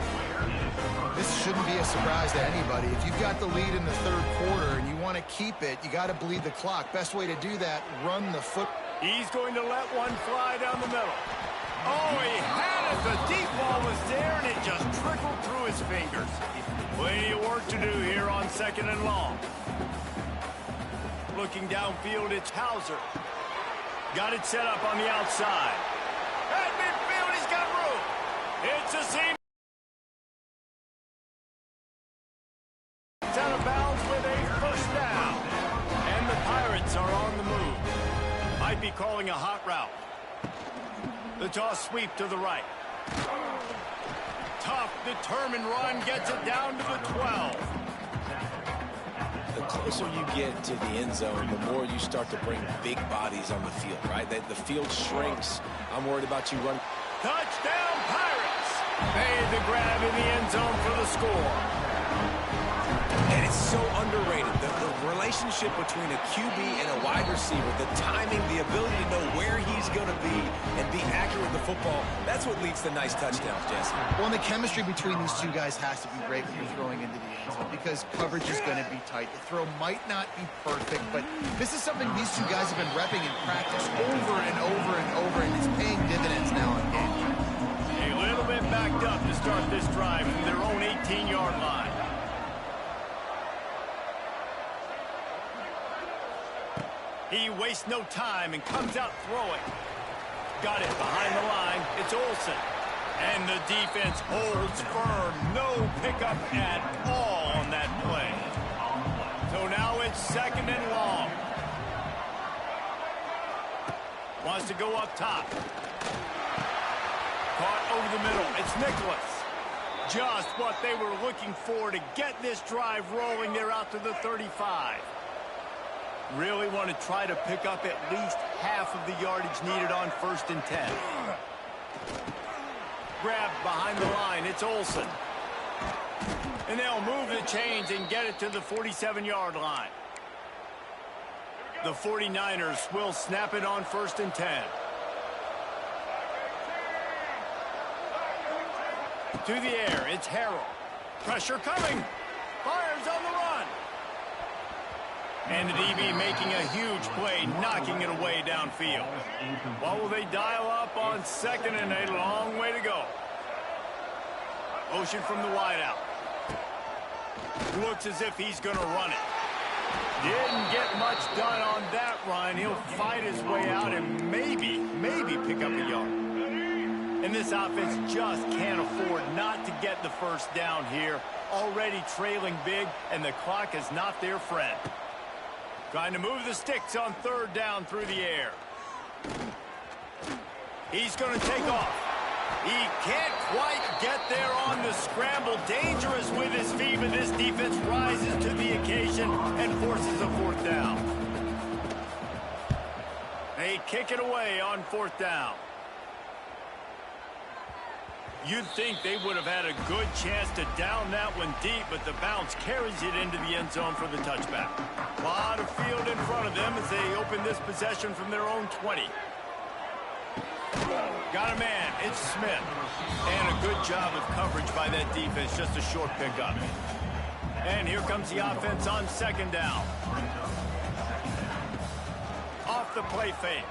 This shouldn't be a surprise to anybody. If you've got the lead in the third quarter and you want to keep it, you got to bleed the clock. Best way to do that, run the foot. He's going to let one fly down the middle. Oh, he had it. The deep ball was there, and it just trickled through his fingers. Plenty of work to do here on second and long. Looking downfield, it's Hauser. Got it set up on the outside. At midfield, he's got room. It's a seam. It's out of bounds with a first down. And the Pirates are on the move. Might be calling a hot route. The toss sweep to the right. Tough, determined run gets it down to the 12. The closer you get to the end zone, the more you start to bring big bodies on the field, right? The field shrinks. I'm worried about you running. Touchdown, Pirates! Made the grab in the end zone for the score. And it's so underrated. The relationship between a QB and a wide receiver, the timing, the ability to know where he's going to be and be accurate with the football, that's what leads to nice touchdowns, Jesse. Well, and the chemistry between these two guys has to be great when you're throwing into the end zone because coverage is going to be tight. The throw might not be perfect, but this is something these two guys have been repping in practice over and over and over, and it's paying dividends now in game. A little bit backed up to start this drive from their own 18-yard line. He wastes no time and comes out throwing. Got it behind the line. It's Olsen. And the defense holds firm. No pickup at all on that play. So now it's second and long. Wants to go up top. Caught over the middle. It's Nicholas. Just what they were looking for to get this drive rolling. They're out to the 35. Really want to try to pick up at least half of the yardage needed on 1st and 10. Grabbed behind the line. It's Olsen. And they'll move the chains and get it to the 47-yard line. The 49ers will snap it on 1st and 10. To the air, it's Harrell. Pressure coming. Fires on the run. And the DB making a huge play, knocking it away downfield. What will they dial up on 2nd and 8? A long way to go. Motion from the wideout. Looks as if he's going to run it. Didn't get much done on that run. He'll fight his way out and maybe pick up a yard. And this offense just can't afford not to get the first down here. Already trailing big, and the clock is not their friend. Trying to move the sticks on 3rd down through the air. He's going to take off. He can't quite get there on the scramble. Dangerous with his feet, but this defense rises to the occasion and forces a 4th down. They kick it away on 4th down. You'd think they would have had a good chance to down that one deep, but the bounce carries it into the end zone for the touchback. A lot of field in front of them as they open this possession from their own 20. Got a man. It's Smith. And a good job of coverage by that defense. Just a short pickup. And here comes the offense on 2nd down. Off the play fake.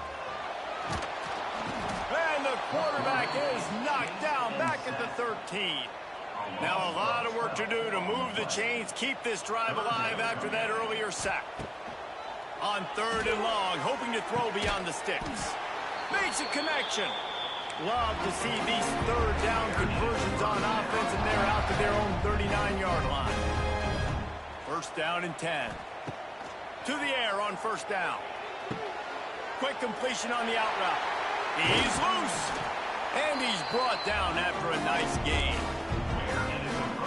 And the quarterback is knocked down back at the 13. Now a lot of work to do to move the chains, keep this drive alive after that earlier sack. On 3rd and long, hoping to throw beyond the sticks. Makes a connection. Love to see these 3rd down conversions on offense, and they're out to their own 39-yard line. 1st down and 10. To the air on 1st down. Quick completion on the out route. He's loose. And he's brought down after a nice gain.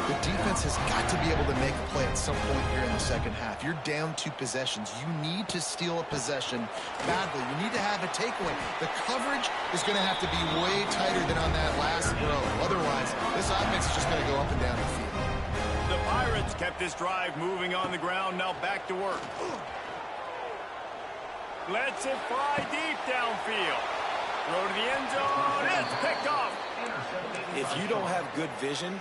The defense has got to be able to make a play at some point here in the 2nd half. You're down 2 possessions. You need to steal a possession badly. You need to have a takeaway. The coverage is going to have to be way tighter than on that last throw. Otherwise, this offense is just going to go up and down the field. The Pirates kept this drive moving on the ground. Now back to work. Lets it fly deep downfield. Throw to the end zone. It's picked off. If you don't have good vision,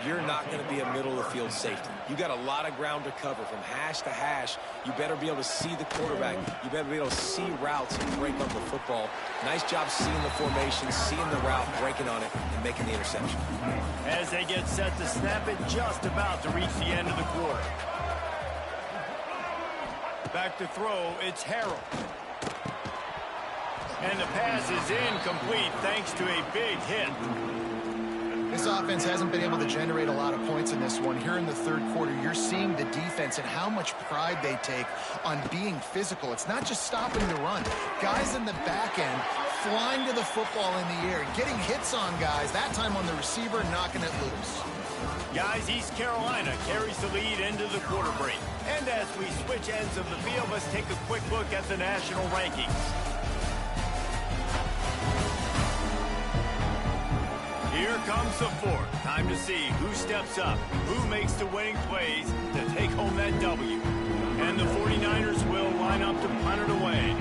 you're not going to be a middle-of-the-field safety. You got a lot of ground to cover from hash to hash. You better be able to see the quarterback. You better be able to see routes and break up the football. Nice job seeing the formation, seeing the route, breaking on it, and making the interception. As they get set to snap it, just about to reach the end of the quarter. Back to throw, it's Harrell. And the pass is incomplete thanks to a big hit. This offense hasn't been able to generate a lot of points in this one. Here in the 3rd quarter, you're seeing the defense and how much pride they take on being physical. It's not just stopping the run. Guys in the back end flying to the football in the air, getting hits on guys, that time on the receiver, knocking it loose. Guys, East Carolina carries the lead into the quarter break. And as we switch ends of the field, let's take a quick look at the national rankings. Here comes the 4th. Time to see who steps up, who makes the winning plays to take home that W. And the 49ers will line up to punt it away.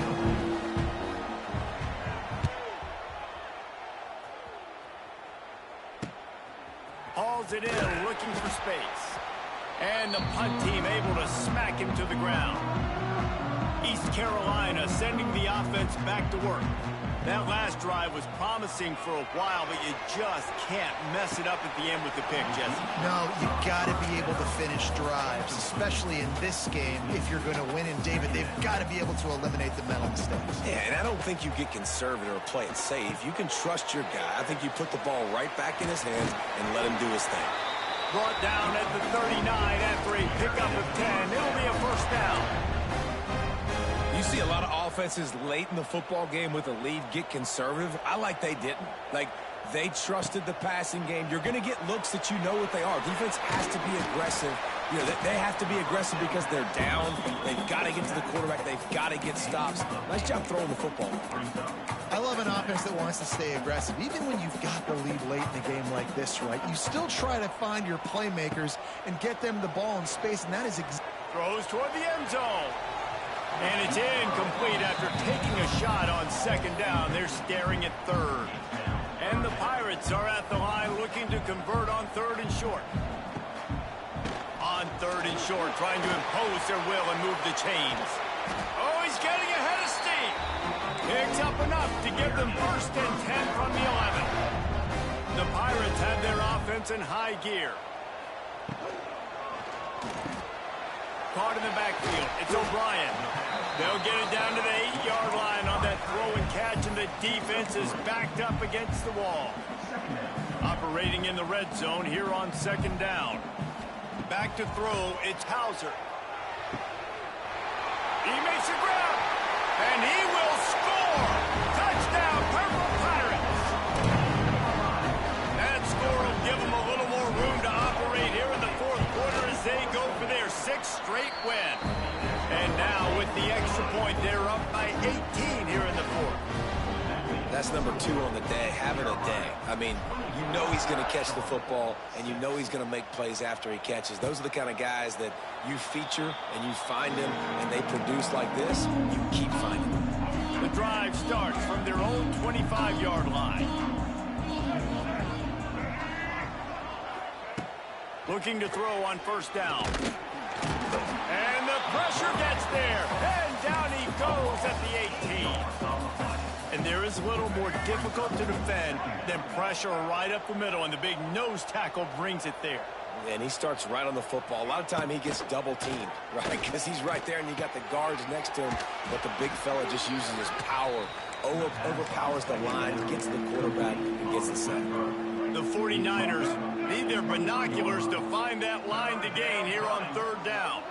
Hauls it in, looking for space. And the punt team able to smack him to the ground. East Carolina sending the offense back to work. That last drive was promising for a while, but you just can't mess it up at the end with the pick, Jesse. No, you got to be able to finish drives, especially in this game. If you're going to win, and David, they've got to be able to eliminate the mental mistakes. Yeah, and I don't think you get conservative or play it safe. You can trust your guy. I think you put the ball right back in his hands and let him do his thing. Brought down at the 39 after a pickup of 10. It'll be a 1st down. You see a lot of offenses late in the football game with a lead get conservative. I like they didn't. Like, they trusted the passing game. You're going to get looks that you know what they are. Defense has to be aggressive. You know, they have to be aggressive because they're down. They've got to get to the quarterback. They've got to get stops. Nice job throwing the football. I love an offense that wants to stay aggressive. Even when you've got the lead late in a game like this, right, you still try to find your playmakers and get them the ball in space, and that is throws toward the end zone. And it's incomplete after taking a shot on second down. They're staring at third. And the Pirates are at the line looking to convert on third and short. On third and short, trying to impose their will and move the chains. Oh, he's getting ahead of steam. Picks up enough to give them first and 10 from the 11. The Pirates have their offense in high gear. Caught in the backfield. It's O'Brien. They'll get it down to the 8-yard line on that throw and catch, and the defense is backed up against the wall. Operating in the red zone here on second down. Back to throw, it's Hauser. He makes a grab, and he will score! Touchdown, Purple Pirates! That score will give them a little more room to operate here in the fourth quarter as they go for their 6th straight win. And now, with the extra point, they're up by 18 here in the fourth. That's number 2 on the day, having a day. I mean, you know he's going to catch the football, and you know he's going to make plays after he catches. Those are the kind of guys that you feature and you find them, and they produce like this, you keep finding them. The drive starts from their own 25-yard line. Looking to throw on first down. And the pressure gets there. And down he goes at the 18. And there is a little more difficult to defend than pressure right up the middle. And the big nose tackle brings it there. And he starts right on the football. A lot of time he gets double-teamed, right? Because he's right there and you got the guards next to him. But the big fella just uses his power, overpowers the line, gets the quarterback, and gets the sack. The 49ers need their binoculars to find that line to gain here on third down.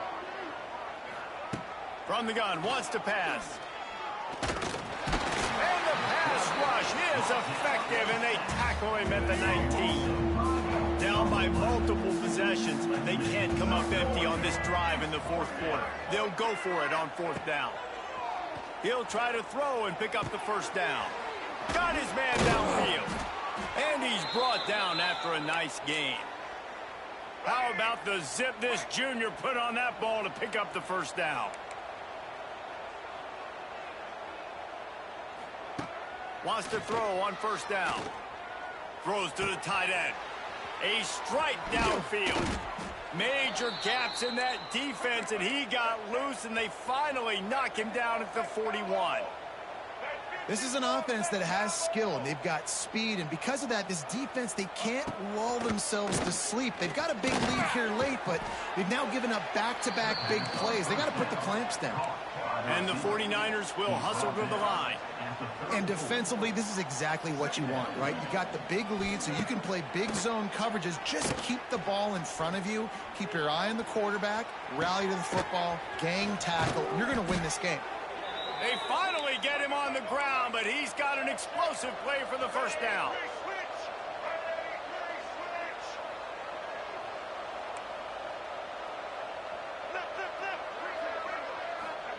From the gun, wants to pass. And the pass rush is effective, and they tackle him at the 19. Down by multiple possessions. They can't come up empty on this drive in the fourth quarter. They'll go for it on fourth down. He'll try to throw and pick up the first down. Got his man downfield. And he's brought down after a nice gain. How about the zip this junior put on that ball to pick up the first down? Wants to throw on first down. Throws to the tight end. A strike downfield. Major gaps in that defense, and he got loose, and they finally knock him down at the 41. This is an offense that has skill, and they've got speed, and because of that, this defense, they can't lull themselves to sleep. They've got a big lead here late, but they've now given up back-to-back big plays. They got to put the clamps down. And the 49ers will hustle to the line. And defensively, this is exactly what you want, right? You got the big lead, so you can play big zone coverages. Just keep the ball in front of you. Keep your eye on the quarterback, rally to the football, gang tackle, and you're going to win this game. They finally get him on the ground, but he's got an explosive play for the first down.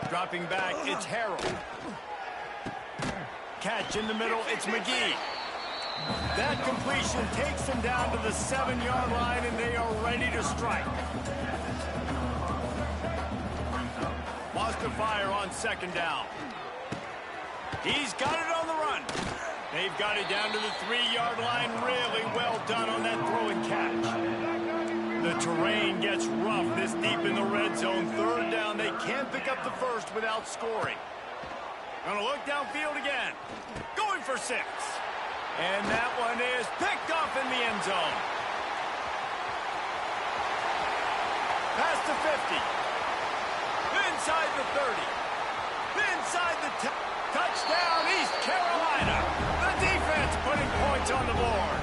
Dropping back, it's Harrell. Catch in the middle, it's McGee. That completion takes them down to the 7-yard line, and they are ready to strike. Wants to fire on second down. He's got it on the run. They've got it down to the 3-yard line. Really well done on that throw and catch. The terrain gets rough this deep in the red zone. Third down, they can't pick up the first without scoring. Gonna look downfield again. Going for 6. And that one is picked off in the end zone. Past the 50. Inside the 30. Inside the 10. Touchdown, East Carolina. The defense putting points on the board.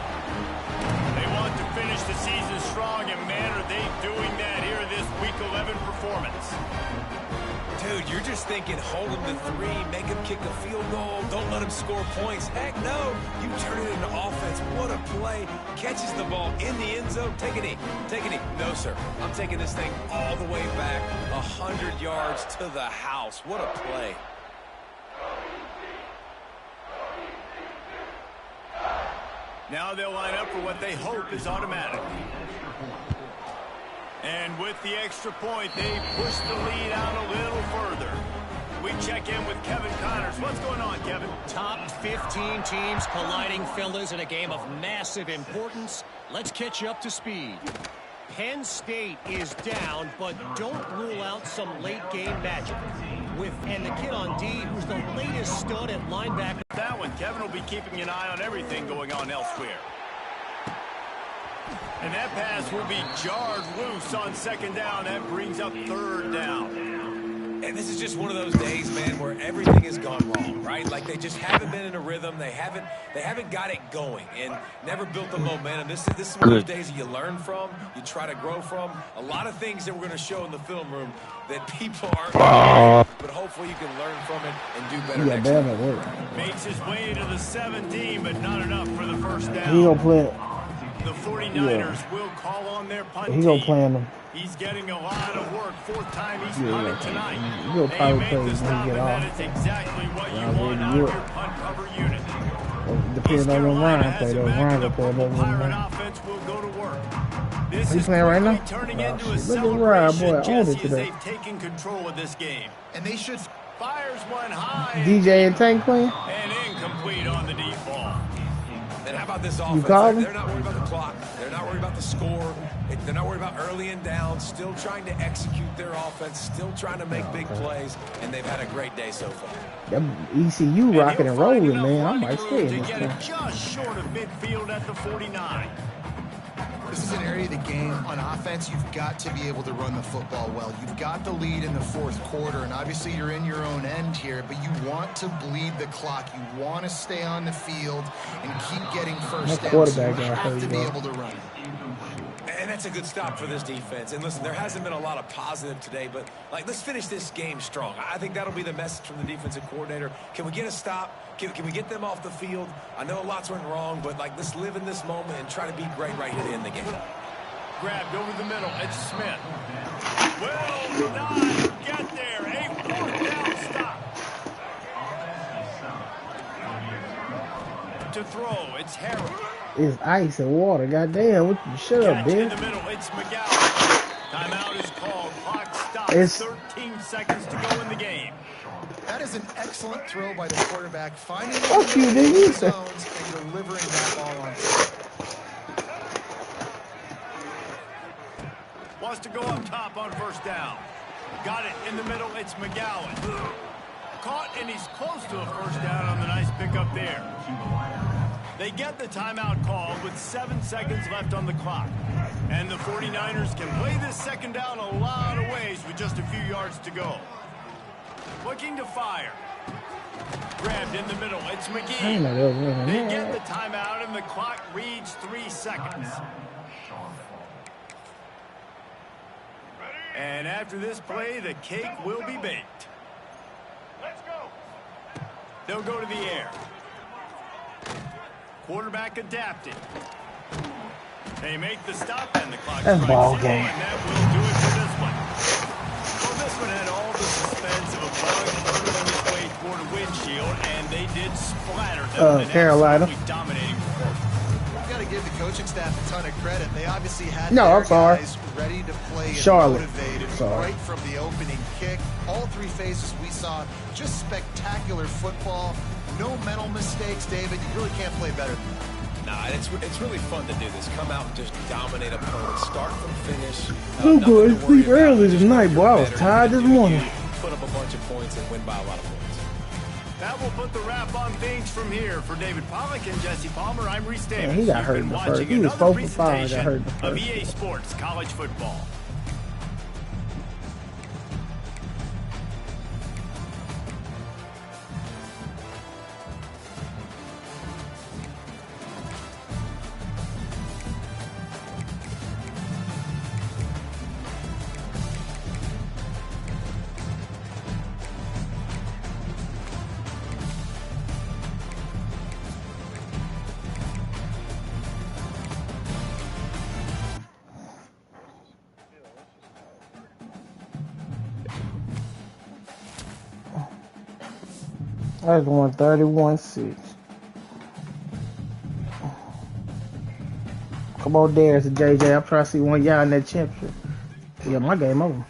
They want to finish the season strong, and man, are they doing that here in this Week 11 performance. Dude, you're just thinking, hold him to 3, make him kick a field goal, don't let him score points. Heck no, you turn it into offense. What a play. Catches the ball in the end zone. Take a knee. Take a knee. No, sir. I'm taking this thing all the way back 100 yards to the house. What a play. Now they'll line up for what they hope is automatic. And with the extra point, they push the lead out a little further. We check in with Kevin Connors. What's going on, Kevin? Top 15 teams colliding, fellas, in a game of massive importance. Let's catch you up to speed. Penn State is down, but don't rule out some late-game magic. And the kid on D, who's the latest stud at linebacker. That one, Kevin will be keeping an eye on everything going on elsewhere. And that pass will be jarred loose on second down. That brings up third down. And this is just one of those days, man, where everything has gone wrong, right? Like they just haven't been in a rhythm. They haven't got it going and never built the momentum. This is one of those days that you learn from, you try to grow from. A lot of things that we're going to show in the film room that people aren't but hopefully you can learn from it and do better next time. Makes his way to the 17, but not enough for the first down. He gonna play. The 49ers will call on their punt He gonna play him. He's getting a lot of work. 4th time he's punted tonight. He'll probably play when he get off. That is exactly what you want out of your punt cover unit. Depending on your line play, though. Ryan will play over Pirate offense will go to work. This Are you is playing right now? turning into a Look at Ryan, boy. I owned it as today. they've taken control of this game. And they should. Fires one high. DJ and Tank playing? And incomplete on the deep ball. And how about this offense? called him? They're not worried about the clock. They're not worried about the score. They're not worried about early and down. Still trying to execute their offense. Still trying to make big plays. And they've had a great day so far. That ECU rocking and rolling, man. I might stay in to this get thing. it just short of midfield at the 49. This is an area of the game on offense. You've got to be able to run the football well. You've got the lead in the 4th quarter, and obviously you're in your own end here, but you want to bleed the clock. You want to stay on the field and keep getting first downs. So you have to be able to run. And that's a good stop for this defense. And listen, there hasn't been a lot of positive today, but like, let's finish this game strong. I think that'll be the message from the defensive coordinator. Can we get a stop? Can we get them off the field? I know lots went wrong, but like, let's live in this moment and try to be great right here to end the game. Grabbed over the middle. It's Smith. Will not get there. A 4th down stop. To throw, it's Harrell. It's ice and water. Goddamn, what you shut up, In bitch. the middle, it's McGowan. Timeout is called. Clock stops. It's 13 seconds to go in the game. That is an excellent throw by the quarterback, finding Fuck you, the nigga. zones and delivering that ball on time. Wants to go up top on first down. Got it in the middle. It's McGowan. Caught, and he's close to a first down on the nice pickup there. They get the timeout call with 7 seconds left on the clock. And the 49ers can play this second down a lot of ways with just a few yards to go. Looking to fire. Grabbed in the middle. It's McGee. They get the timeout, and the clock reads 3 seconds. And after this play, the cake will be baked. Let's go. They'll go to the air. Quarterback adapted. They make the stop, and the clock That's ball strikes 0, game. and that will do it for this one. Well, this one had all the suspense of a bug hurtling its way toward a windshield, and they did splatter them. Carolina. Dominating performance. We've got to give the coaching staff a ton of credit. They obviously had No, their I'm sorry. guys ready to play and Charlotte. motivated Sorry. right from the opening kick. All 3 phases we saw, just spectacular football. No mental mistakes, David. You really can't play better than that. Nah, it's really fun to do this. Come out and just dominate opponents, start from finish. I'm Nothing going to to worry sleep about. early Just tonight, do boy. I was better. tired You're this gonna do morning. you. Put up a bunch of points and win by a lot of points. That will put the wrap on things from here. For David Pollack and Jesse Palmer, I'm Reese Davis. Man, he got You've hurt been in the watching first. He was another 4 for 5 and got hurt in the presentation first. of EA Sports College Football. That's 131-6. Come on, Darius and JJ. I'm trying to see one of y'all in that championship. Yeah, my game over.